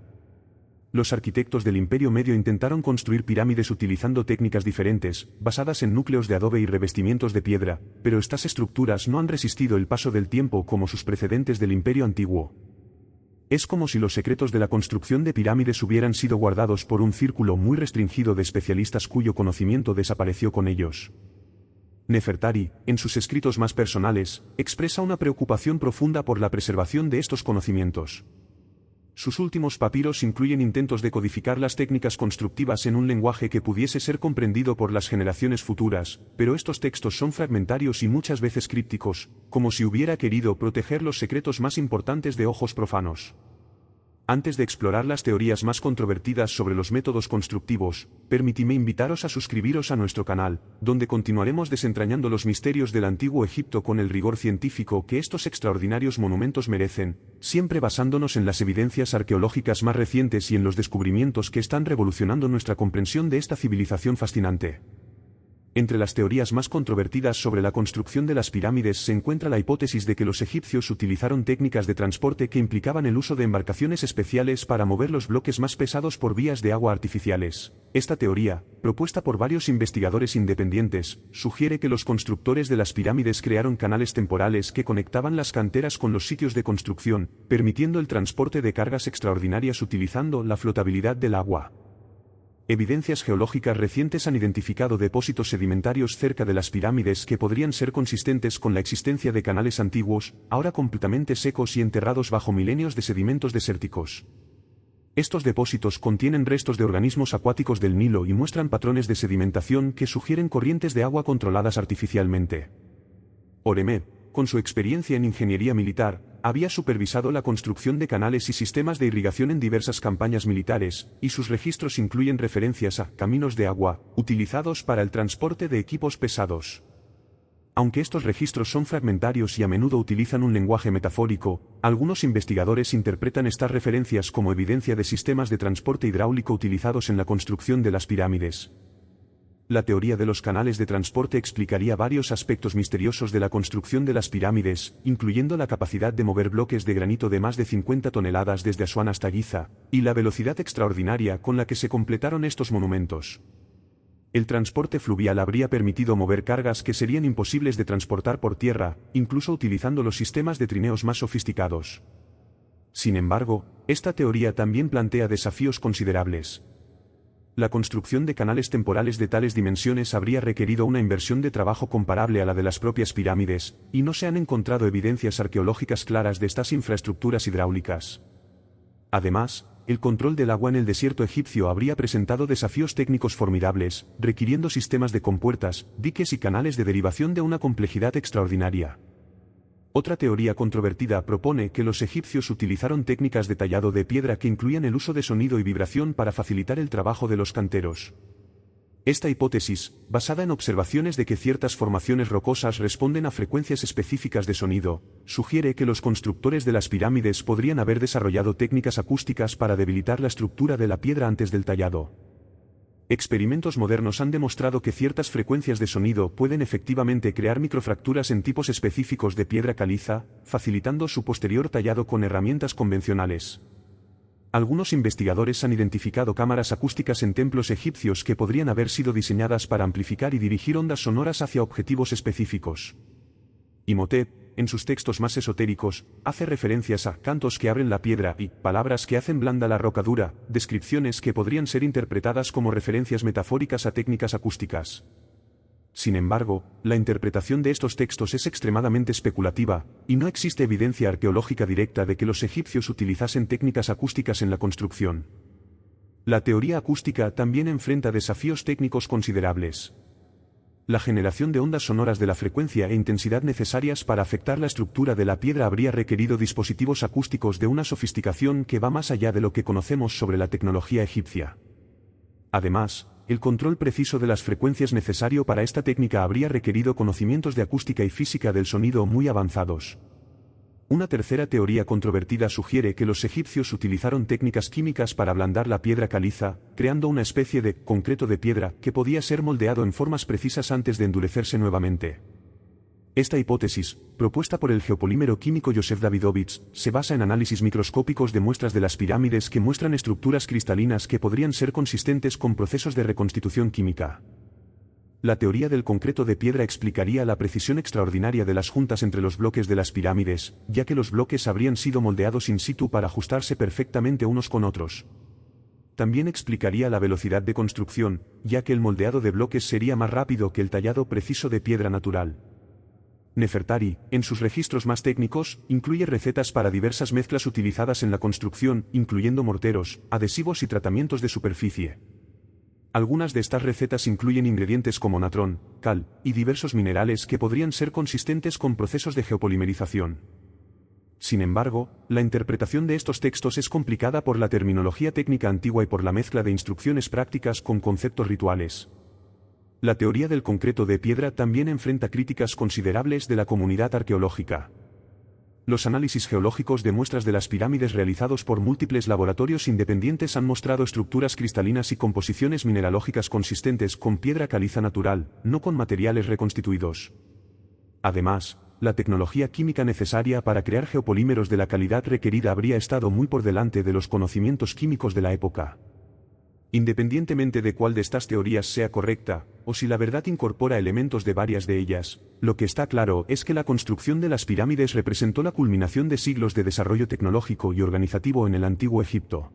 Los arquitectos del Imperio Medio intentaron construir pirámides utilizando técnicas diferentes, basadas en núcleos de adobe y revestimientos de piedra, pero estas estructuras no han resistido el paso del tiempo como sus precedentes del Imperio Antiguo. Es como si los secretos de la construcción de pirámides hubieran sido guardados por un círculo muy restringido de especialistas cuyo conocimiento desapareció con ellos. Nefertari, en sus escritos más personales, expresa una preocupación profunda por la preservación de estos conocimientos. Sus últimos papiros incluyen intentos de codificar las técnicas constructivas en un lenguaje que pudiese ser comprendido por las generaciones futuras, pero estos textos son fragmentarios y muchas veces crípticos, como si hubiera querido proteger los secretos más importantes de ojos profanos. Antes de explorar las teorías más controvertidas sobre los métodos constructivos, permitidme invitaros a suscribiros a nuestro canal, donde continuaremos desentrañando los misterios del antiguo Egipto con el rigor científico que estos extraordinarios monumentos merecen, siempre basándonos en las evidencias arqueológicas más recientes y en los descubrimientos que están revolucionando nuestra comprensión de esta civilización fascinante. Entre las teorías más controvertidas sobre la construcción de las pirámides se encuentra la hipótesis de que los egipcios utilizaron técnicas de transporte que implicaban el uso de embarcaciones especiales para mover los bloques más pesados por vías de agua artificiales. Esta teoría, propuesta por varios investigadores independientes, sugiere que los constructores de las pirámides crearon canales temporales que conectaban las canteras con los sitios de construcción, permitiendo el transporte de cargas extraordinarias utilizando la flotabilidad del agua. Evidencias geológicas recientes han identificado depósitos sedimentarios cerca de las pirámides que podrían ser consistentes con la existencia de canales antiguos, ahora completamente secos y enterrados bajo milenios de sedimentos desérticos. Estos depósitos contienen restos de organismos acuáticos del Nilo y muestran patrones de sedimentación que sugieren corrientes de agua controladas artificialmente. Oremé, con su experiencia en ingeniería militar, había supervisado la construcción de canales y sistemas de irrigación en diversas campañas militares, y sus registros incluyen referencias a caminos de agua, utilizados para el transporte de equipos pesados. Aunque estos registros son fragmentarios y a menudo utilizan un lenguaje metafórico, algunos investigadores interpretan estas referencias como evidencia de sistemas de transporte hidráulico utilizados en la construcción de las pirámides. La teoría de los canales de transporte explicaría varios aspectos misteriosos de la construcción de las pirámides, incluyendo la capacidad de mover bloques de granito de más de 50 toneladas desde Asuán hasta Giza, y la velocidad extraordinaria con la que se completaron estos monumentos. El transporte fluvial habría permitido mover cargas que serían imposibles de transportar por tierra, incluso utilizando los sistemas de trineos más sofisticados. Sin embargo, esta teoría también plantea desafíos considerables. La construcción de canales temporales de tales dimensiones habría requerido una inversión de trabajo comparable a la de las propias pirámides, y no se han encontrado evidencias arqueológicas claras de estas infraestructuras hidráulicas. Además, el control del agua en el desierto egipcio habría presentado desafíos técnicos formidables, requiriendo sistemas de compuertas, diques y canales de derivación de una complejidad extraordinaria. Otra teoría controvertida propone que los egipcios utilizaron técnicas de tallado de piedra que incluían el uso de sonido y vibración para facilitar el trabajo de los canteros. Esta hipótesis, basada en observaciones de que ciertas formaciones rocosas responden a frecuencias específicas de sonido, sugiere que los constructores de las pirámides podrían haber desarrollado técnicas acústicas para debilitar la estructura de la piedra antes del tallado. Experimentos modernos han demostrado que ciertas frecuencias de sonido pueden efectivamente crear microfracturas en tipos específicos de piedra caliza, facilitando su posterior tallado con herramientas convencionales. Algunos investigadores han identificado cámaras acústicas en templos egipcios que podrían haber sido diseñadas para amplificar y dirigir ondas sonoras hacia objetivos específicos. Imhotep, en sus textos más esotéricos, hace referencias a cantos que abren la piedra y palabras que hacen blanda la roca dura, descripciones que podrían ser interpretadas como referencias metafóricas a técnicas acústicas. Sin embargo, la interpretación de estos textos es extremadamente especulativa, y no existe evidencia arqueológica directa de que los egipcios utilizasen técnicas acústicas en la construcción. La teoría acústica también enfrenta desafíos técnicos considerables. La generación de ondas sonoras de la frecuencia e intensidad necesarias para afectar la estructura de la piedra habría requerido dispositivos acústicos de una sofisticación que va más allá de lo que conocemos sobre la tecnología egipcia. Además, el control preciso de las frecuencias necesario para esta técnica habría requerido conocimientos de acústica y física del sonido muy avanzados. Una tercera teoría controvertida sugiere que los egipcios utilizaron técnicas químicas para ablandar la piedra caliza, creando una especie de concreto de piedra que podía ser moldeado en formas precisas antes de endurecerse nuevamente. Esta hipótesis, propuesta por el geopolímero químico Yosef Davidovich, se basa en análisis microscópicos de muestras de las pirámides que muestran estructuras cristalinas que podrían ser consistentes con procesos de reconstitución química. La teoría del concreto de piedra explicaría la precisión extraordinaria de las juntas entre los bloques de las pirámides, ya que los bloques habrían sido moldeados in situ para ajustarse perfectamente unos con otros. También explicaría la velocidad de construcción, ya que el moldeado de bloques sería más rápido que el tallado preciso de piedra natural. Nefertari, en sus registros más técnicos, incluye recetas para diversas mezclas utilizadas en la construcción, incluyendo morteros, adhesivos y tratamientos de superficie. Algunas de estas recetas incluyen ingredientes como natrón, cal, y diversos minerales que podrían ser consistentes con procesos de geopolimerización. Sin embargo, la interpretación de estos textos es complicada por la terminología técnica antigua y por la mezcla de instrucciones prácticas con conceptos rituales. La teoría del concreto de piedra también enfrenta críticas considerables de la comunidad arqueológica. Los análisis geológicos de muestras de las pirámides realizados por múltiples laboratorios independientes han mostrado estructuras cristalinas y composiciones mineralógicas consistentes con piedra caliza natural, no con materiales reconstituidos. Además, la tecnología química necesaria para crear geopolímeros de la calidad requerida habría estado muy por delante de los conocimientos químicos de la época. Independientemente de cuál de estas teorías sea correcta, o si la verdad incorpora elementos de varias de ellas, lo que está claro es que la construcción de las pirámides representó la culminación de siglos de desarrollo tecnológico y organizativo en el antiguo Egipto.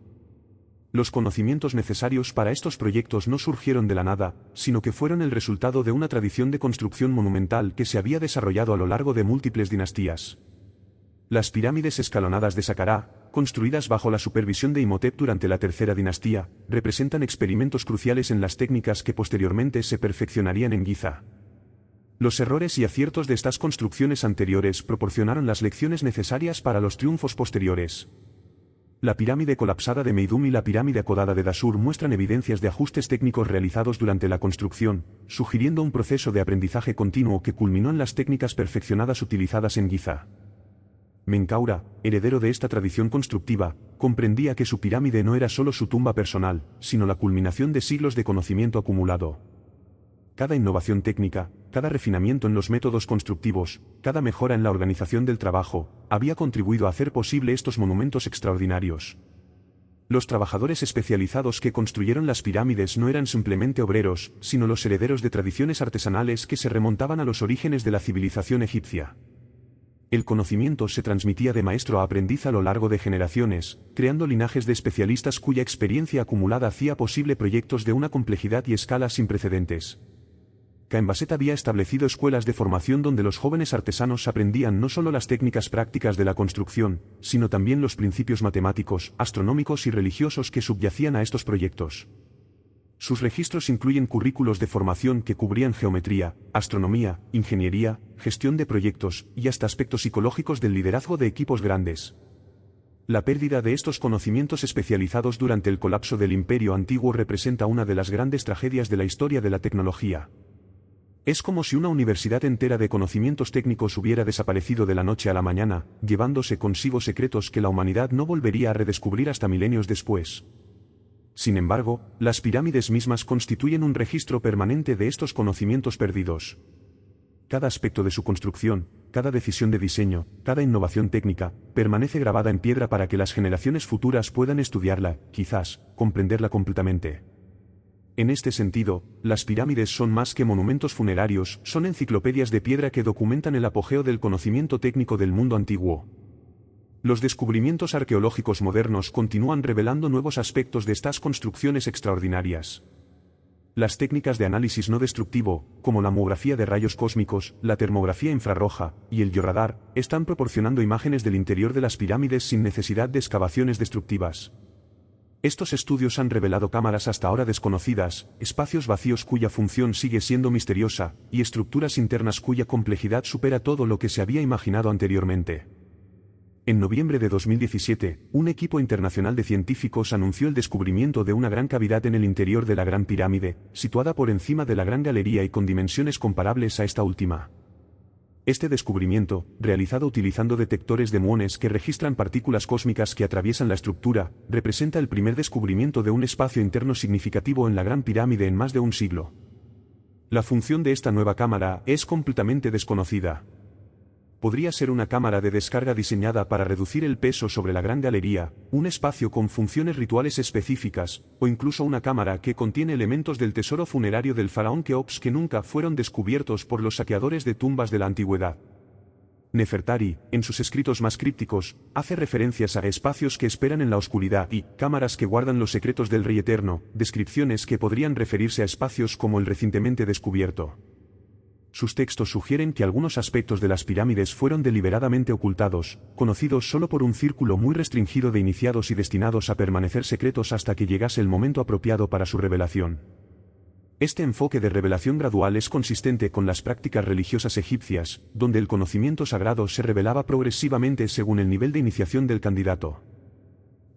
Los conocimientos necesarios para estos proyectos no surgieron de la nada, sino que fueron el resultado de una tradición de construcción monumental que se había desarrollado a lo largo de múltiples dinastías. Las pirámides escalonadas de Saqqara, construidas bajo la supervisión de Imhotep durante la tercera dinastía, representan experimentos cruciales en las técnicas que posteriormente se perfeccionarían en Giza. Los errores y aciertos de estas construcciones anteriores proporcionaron las lecciones necesarias para los triunfos posteriores. La pirámide colapsada de Meidum y la pirámide acodada de Dashur muestran evidencias de ajustes técnicos realizados durante la construcción, sugiriendo un proceso de aprendizaje continuo que culminó en las técnicas perfeccionadas utilizadas en Giza. Menkaura, heredero de esta tradición constructiva, comprendía que su pirámide no era solo su tumba personal, sino la culminación de siglos de conocimiento acumulado. Cada innovación técnica, cada refinamiento en los métodos constructivos, cada mejora en la organización del trabajo, había contribuido a hacer posible estos monumentos extraordinarios. Los trabajadores especializados que construyeron las pirámides no eran simplemente obreros, sino los herederos de tradiciones artesanales que se remontaban a los orígenes de la civilización egipcia. El conocimiento se transmitía de maestro a aprendiz a lo largo de generaciones, creando linajes de especialistas cuya experiencia acumulada hacía posible proyectos de una complejidad y escala sin precedentes. Caen-Basset había establecido escuelas de formación donde los jóvenes artesanos aprendían no solo las técnicas prácticas de la construcción, sino también los principios matemáticos, astronómicos y religiosos que subyacían a estos proyectos. Sus registros incluyen currículos de formación que cubrían geometría, astronomía, ingeniería, gestión de proyectos y hasta aspectos psicológicos del liderazgo de equipos grandes. La pérdida de estos conocimientos especializados durante el colapso del Imperio Antiguo representa una de las grandes tragedias de la historia de la tecnología. Es como si una universidad entera de conocimientos técnicos hubiera desaparecido de la noche a la mañana, llevándose consigo secretos que la humanidad no volvería a redescubrir hasta milenios después. Sin embargo, las pirámides mismas constituyen un registro permanente de estos conocimientos perdidos. Cada aspecto de su construcción, cada decisión de diseño, cada innovación técnica, permanece grabada en piedra para que las generaciones futuras puedan estudiarla, quizás, comprenderla completamente. En este sentido, las pirámides son más que monumentos funerarios, son enciclopedias de piedra que documentan el apogeo del conocimiento técnico del mundo antiguo. Los descubrimientos arqueológicos modernos continúan revelando nuevos aspectos de estas construcciones extraordinarias. Las técnicas de análisis no destructivo, como la mamografía de rayos cósmicos, la termografía infrarroja y el bioradar, están proporcionando imágenes del interior de las pirámides sin necesidad de excavaciones destructivas. Estos estudios han revelado cámaras hasta ahora desconocidas, espacios vacíos cuya función sigue siendo misteriosa, y estructuras internas cuya complejidad supera todo lo que se había imaginado anteriormente. En noviembre de 2017, un equipo internacional de científicos anunció el descubrimiento de una gran cavidad en el interior de la Gran Pirámide, situada por encima de la Gran Galería y con dimensiones comparables a esta última. Este descubrimiento, realizado utilizando detectores de muones que registran partículas cósmicas que atraviesan la estructura, representa el primer descubrimiento de un espacio interno significativo en la Gran Pirámide en más de un siglo. La función de esta nueva cámara es completamente desconocida. Podría ser una cámara de descarga diseñada para reducir el peso sobre la Gran Galería, un espacio con funciones rituales específicas, o incluso una cámara que contiene elementos del tesoro funerario del faraón Keops que nunca fueron descubiertos por los saqueadores de tumbas de la antigüedad. Nefertari, en sus escritos más crípticos, hace referencias a espacios que esperan en la oscuridad y cámaras que guardan los secretos del Rey Eterno, descripciones que podrían referirse a espacios como el recientemente descubierto. Sus textos sugieren que algunos aspectos de las pirámides fueron deliberadamente ocultados, conocidos solo por un círculo muy restringido de iniciados y destinados a permanecer secretos hasta que llegase el momento apropiado para su revelación. Este enfoque de revelación gradual es consistente con las prácticas religiosas egipcias, donde el conocimiento sagrado se revelaba progresivamente según el nivel de iniciación del candidato.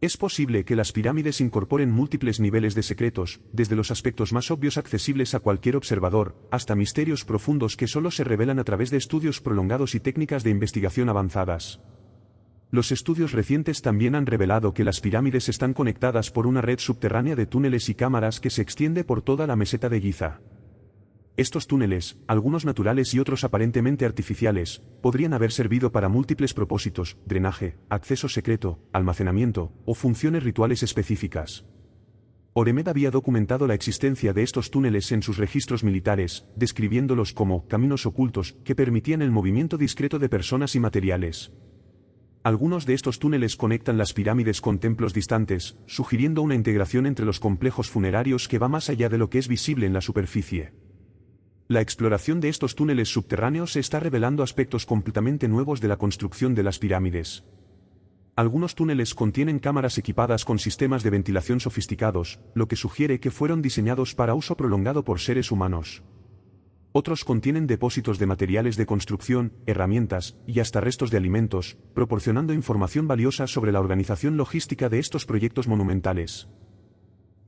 Es posible que las pirámides incorporen múltiples niveles de secretos, desde los aspectos más obvios accesibles a cualquier observador, hasta misterios profundos que solo se revelan a través de estudios prolongados y técnicas de investigación avanzadas. Los estudios recientes también han revelado que las pirámides están conectadas por una red subterránea de túneles y cámaras que se extiende por toda la meseta de Giza. Estos túneles, algunos naturales y otros aparentemente artificiales, podrían haber servido para múltiples propósitos: drenaje, acceso secreto, almacenamiento, o funciones rituales específicas. Oremed había documentado la existencia de estos túneles en sus registros militares, describiéndolos como caminos ocultos que permitían el movimiento discreto de personas y materiales. Algunos de estos túneles conectan las pirámides con templos distantes, sugiriendo una integración entre los complejos funerarios que va más allá de lo que es visible en la superficie. La exploración de estos túneles subterráneos está revelando aspectos completamente nuevos de la construcción de las pirámides. Algunos túneles contienen cámaras equipadas con sistemas de ventilación sofisticados, lo que sugiere que fueron diseñados para uso prolongado por seres humanos. Otros contienen depósitos de materiales de construcción, herramientas y hasta restos de alimentos, proporcionando información valiosa sobre la organización logística de estos proyectos monumentales.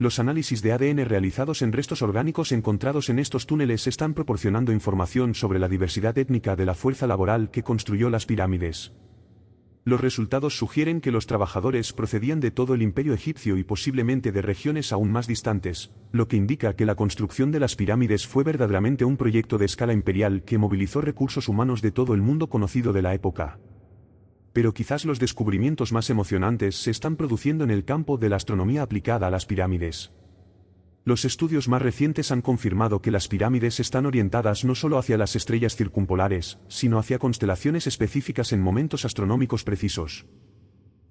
Los análisis de ADN realizados en restos orgánicos encontrados en estos túneles están proporcionando información sobre la diversidad étnica de la fuerza laboral que construyó las pirámides. Los resultados sugieren que los trabajadores procedían de todo el imperio egipcio y posiblemente de regiones aún más distantes, lo que indica que la construcción de las pirámides fue verdaderamente un proyecto de escala imperial que movilizó recursos humanos de todo el mundo conocido de la época. Pero quizás los descubrimientos más emocionantes se están produciendo en el campo de la astronomía aplicada a las pirámides. Los estudios más recientes han confirmado que las pirámides están orientadas no solo hacia las estrellas circumpolares, sino hacia constelaciones específicas en momentos astronómicos precisos.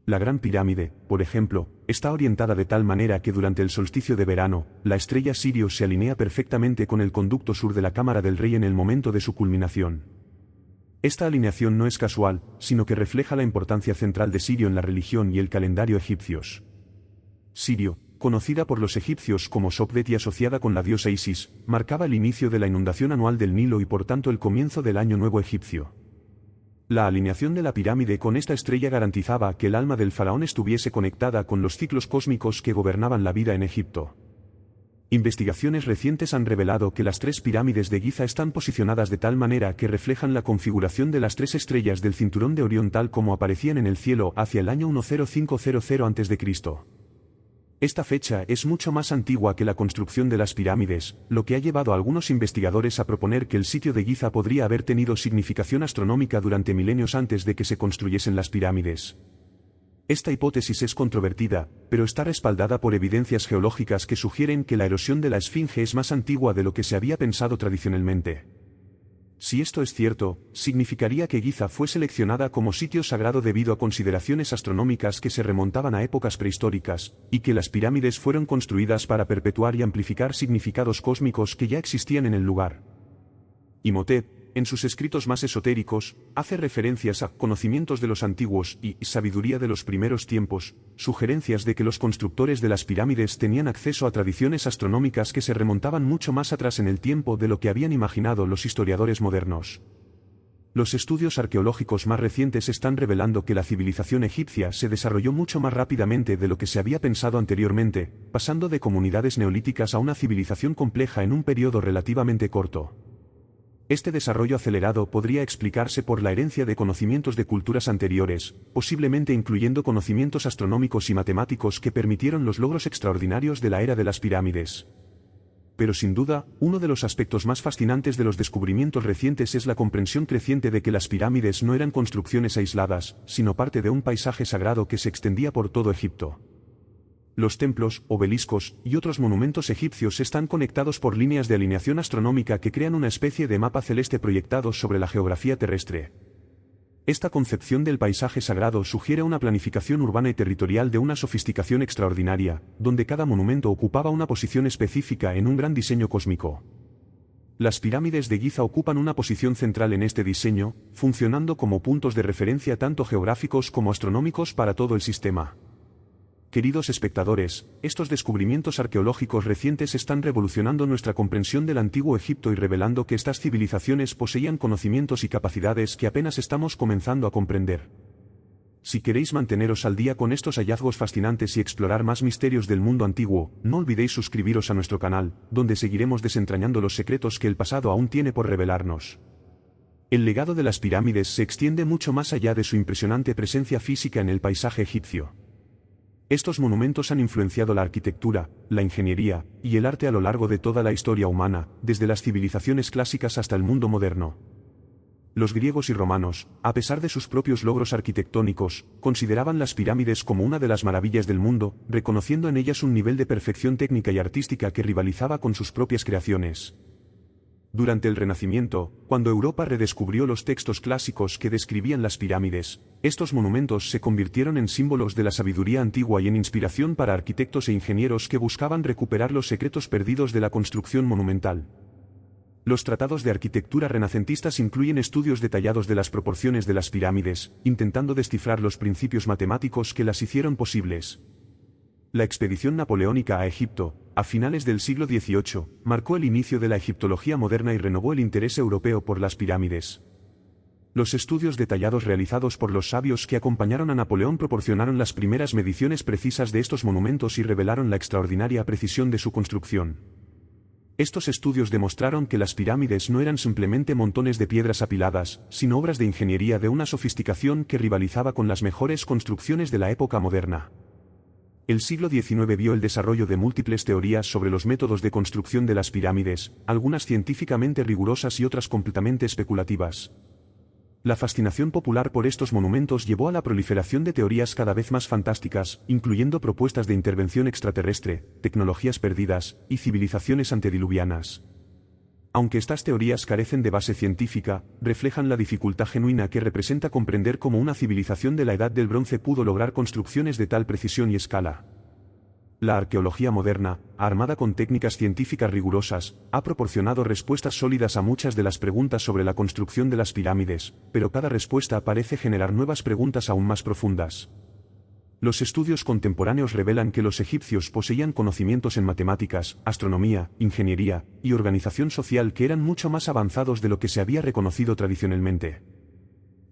La Gran Pirámide, por ejemplo, está orientada de tal manera que durante el solsticio de verano, la estrella Sirio se alinea perfectamente con el conducto sur de la Cámara del Rey en el momento de su culminación. Esta alineación no es casual, sino que refleja la importancia central de Sirio en la religión y el calendario egipcios. Sirio, conocida por los egipcios como Sopdet y asociada con la diosa Isis, marcaba el inicio de la inundación anual del Nilo y por tanto el comienzo del Año Nuevo egipcio. La alineación de la pirámide con esta estrella garantizaba que el alma del faraón estuviese conectada con los ciclos cósmicos que gobernaban la vida en Egipto. Investigaciones recientes han revelado que las tres pirámides de Giza están posicionadas de tal manera que reflejan la configuración de las tres estrellas del cinturón de Orión tal como aparecían en el cielo hacia el año 10500 a.C. Esta fecha es mucho más antigua que la construcción de las pirámides, lo que ha llevado a algunos investigadores a proponer que el sitio de Giza podría haber tenido significación astronómica durante milenios antes de que se construyesen las pirámides. Esta hipótesis es controvertida, pero está respaldada por evidencias geológicas que sugieren que la erosión de la Esfinge es más antigua de lo que se había pensado tradicionalmente. Si esto es cierto, significaría que Giza fue seleccionada como sitio sagrado debido a consideraciones astronómicas que se remontaban a épocas prehistóricas, y que las pirámides fueron construidas para perpetuar y amplificar significados cósmicos que ya existían en el lugar. Imhotep, en sus escritos más esotéricos, hace referencias a conocimientos de los antiguos y sabiduría de los primeros tiempos, sugerencias de que los constructores de las pirámides tenían acceso a tradiciones astronómicas que se remontaban mucho más atrás en el tiempo de lo que habían imaginado los historiadores modernos. Los estudios arqueológicos más recientes están revelando que la civilización egipcia se desarrolló mucho más rápidamente de lo que se había pensado anteriormente, pasando de comunidades neolíticas a una civilización compleja en un periodo relativamente corto. Este desarrollo acelerado podría explicarse por la herencia de conocimientos de culturas anteriores, posiblemente incluyendo conocimientos astronómicos y matemáticos que permitieron los logros extraordinarios de la era de las pirámides. Pero sin duda, uno de los aspectos más fascinantes de los descubrimientos recientes es la comprensión creciente de que las pirámides no eran construcciones aisladas, sino parte de un paisaje sagrado que se extendía por todo Egipto. Los templos, obeliscos y otros monumentos egipcios están conectados por líneas de alineación astronómica que crean una especie de mapa celeste proyectado sobre la geografía terrestre. Esta concepción del paisaje sagrado sugiere una planificación urbana y territorial de una sofisticación extraordinaria, donde cada monumento ocupaba una posición específica en un gran diseño cósmico. Las pirámides de Giza ocupan una posición central en este diseño, funcionando como puntos de referencia tanto geográficos como astronómicos para todo el sistema. Queridos espectadores, estos descubrimientos arqueológicos recientes están revolucionando nuestra comprensión del antiguo Egipto y revelando que estas civilizaciones poseían conocimientos y capacidades que apenas estamos comenzando a comprender. Si queréis manteneros al día con estos hallazgos fascinantes y explorar más misterios del mundo antiguo, no olvidéis suscribiros a nuestro canal, donde seguiremos desentrañando los secretos que el pasado aún tiene por revelarnos. El legado de las pirámides se extiende mucho más allá de su impresionante presencia física en el paisaje egipcio. Estos monumentos han influenciado la arquitectura, la ingeniería y el arte a lo largo de toda la historia humana, desde las civilizaciones clásicas hasta el mundo moderno. Los griegos y romanos, a pesar de sus propios logros arquitectónicos, consideraban las pirámides como una de las maravillas del mundo, reconociendo en ellas un nivel de perfección técnica y artística que rivalizaba con sus propias creaciones. Durante el Renacimiento, cuando Europa redescubrió los textos clásicos que describían las pirámides, estos monumentos se convirtieron en símbolos de la sabiduría antigua y en inspiración para arquitectos e ingenieros que buscaban recuperar los secretos perdidos de la construcción monumental. Los tratados de arquitectura renacentistas incluyen estudios detallados de las proporciones de las pirámides, intentando descifrar los principios matemáticos que las hicieron posibles. La expedición napoleónica a Egipto, a finales del siglo XVIII, marcó el inicio de la egiptología moderna y renovó el interés europeo por las pirámides. Los estudios detallados realizados por los sabios que acompañaron a Napoleón proporcionaron las primeras mediciones precisas de estos monumentos y revelaron la extraordinaria precisión de su construcción. Estos estudios demostraron que las pirámides no eran simplemente montones de piedras apiladas, sino obras de ingeniería de una sofisticación que rivalizaba con las mejores construcciones de la época moderna. El siglo XIX vio el desarrollo de múltiples teorías sobre los métodos de construcción de las pirámides, algunas científicamente rigurosas y otras completamente especulativas. La fascinación popular por estos monumentos llevó a la proliferación de teorías cada vez más fantásticas, incluyendo propuestas de intervención extraterrestre, tecnologías perdidas y civilizaciones antediluvianas. Aunque estas teorías carecen de base científica, reflejan la dificultad genuina que representa comprender cómo una civilización de la Edad del Bronce pudo lograr construcciones de tal precisión y escala. La arqueología moderna, armada con técnicas científicas rigurosas, ha proporcionado respuestas sólidas a muchas de las preguntas sobre la construcción de las pirámides, pero cada respuesta parece generar nuevas preguntas aún más profundas. Los estudios contemporáneos revelan que los egipcios poseían conocimientos en matemáticas, astronomía, ingeniería y organización social que eran mucho más avanzados de lo que se había reconocido tradicionalmente.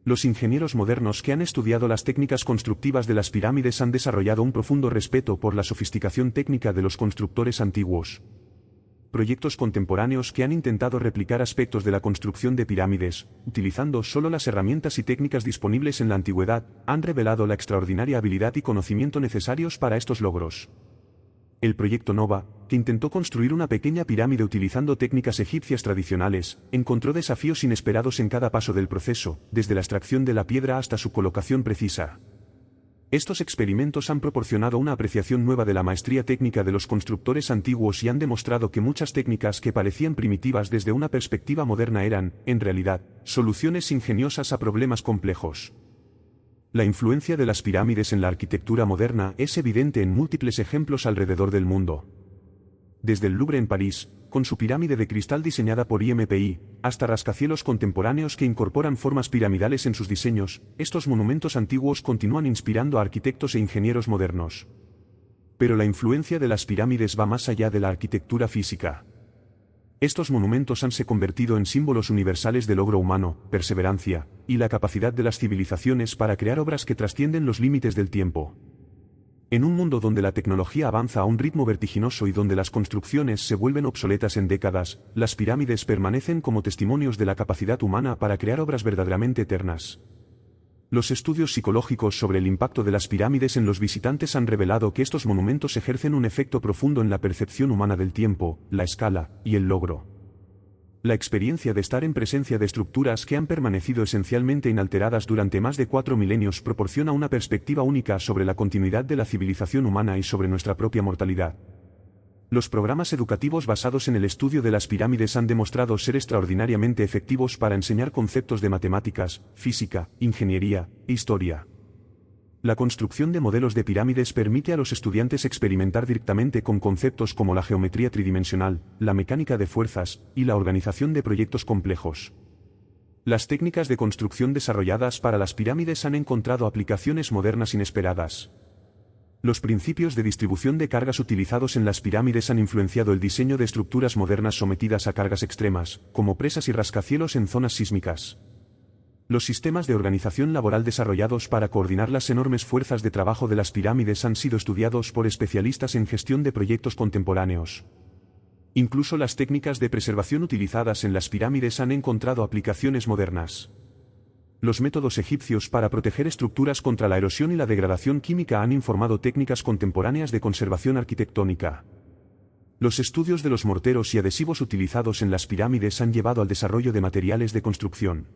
Los ingenieros modernos que han estudiado las técnicas constructivas de las pirámides han desarrollado un profundo respeto por la sofisticación técnica de los constructores antiguos. Proyectos contemporáneos que han intentado replicar aspectos de la construcción de pirámides, utilizando solo las herramientas y técnicas disponibles en la antigüedad, han revelado la extraordinaria habilidad y conocimiento necesarios para estos logros. El proyecto Nova, que intentó construir una pequeña pirámide utilizando técnicas egipcias tradicionales, encontró desafíos inesperados en cada paso del proceso, desde la extracción de la piedra hasta su colocación precisa. Estos experimentos han proporcionado una apreciación nueva de la maestría técnica de los constructores antiguos y han demostrado que muchas técnicas que parecían primitivas desde una perspectiva moderna eran, en realidad, soluciones ingeniosas a problemas complejos. La influencia de las pirámides en la arquitectura moderna es evidente en múltiples ejemplos alrededor del mundo. Desde el Louvre en París, con su pirámide de cristal diseñada por IMPI, hasta rascacielos contemporáneos que incorporan formas piramidales en sus diseños, estos monumentos antiguos continúan inspirando a arquitectos e ingenieros modernos. Pero la influencia de las pirámides va más allá de la arquitectura física. Estos monumentos han se convertido en símbolos universales del logro humano, perseverancia, y la capacidad de las civilizaciones para crear obras que trascienden los límites del tiempo. En un mundo donde la tecnología avanza a un ritmo vertiginoso y donde las construcciones se vuelven obsoletas en décadas, las pirámides permanecen como testimonios de la capacidad humana para crear obras verdaderamente eternas. Los estudios psicológicos sobre el impacto de las pirámides en los visitantes han revelado que estos monumentos ejercen un efecto profundo en la percepción humana del tiempo, la escala y el logro. La experiencia de estar en presencia de estructuras que han permanecido esencialmente inalteradas durante más de 4 milenios proporciona una perspectiva única sobre la continuidad de la civilización humana y sobre nuestra propia mortalidad. Los programas educativos basados en el estudio de las pirámides han demostrado ser extraordinariamente efectivos para enseñar conceptos de matemáticas, física, ingeniería e historia. La construcción de modelos de pirámides permite a los estudiantes experimentar directamente con conceptos como la geometría tridimensional, la mecánica de fuerzas y la organización de proyectos complejos. Las técnicas de construcción desarrolladas para las pirámides han encontrado aplicaciones modernas inesperadas. Los principios de distribución de cargas utilizados en las pirámides han influenciado el diseño de estructuras modernas sometidas a cargas extremas, como presas y rascacielos en zonas sísmicas. Los sistemas de organización laboral desarrollados para coordinar las enormes fuerzas de trabajo de las pirámides han sido estudiados por especialistas en gestión de proyectos contemporáneos. Incluso las técnicas de preservación utilizadas en las pirámides han encontrado aplicaciones modernas. Los métodos egipcios para proteger estructuras contra la erosión y la degradación química han informado técnicas contemporáneas de conservación arquitectónica. Los estudios de los morteros y adhesivos utilizados en las pirámides han llevado al desarrollo de materiales de construcción.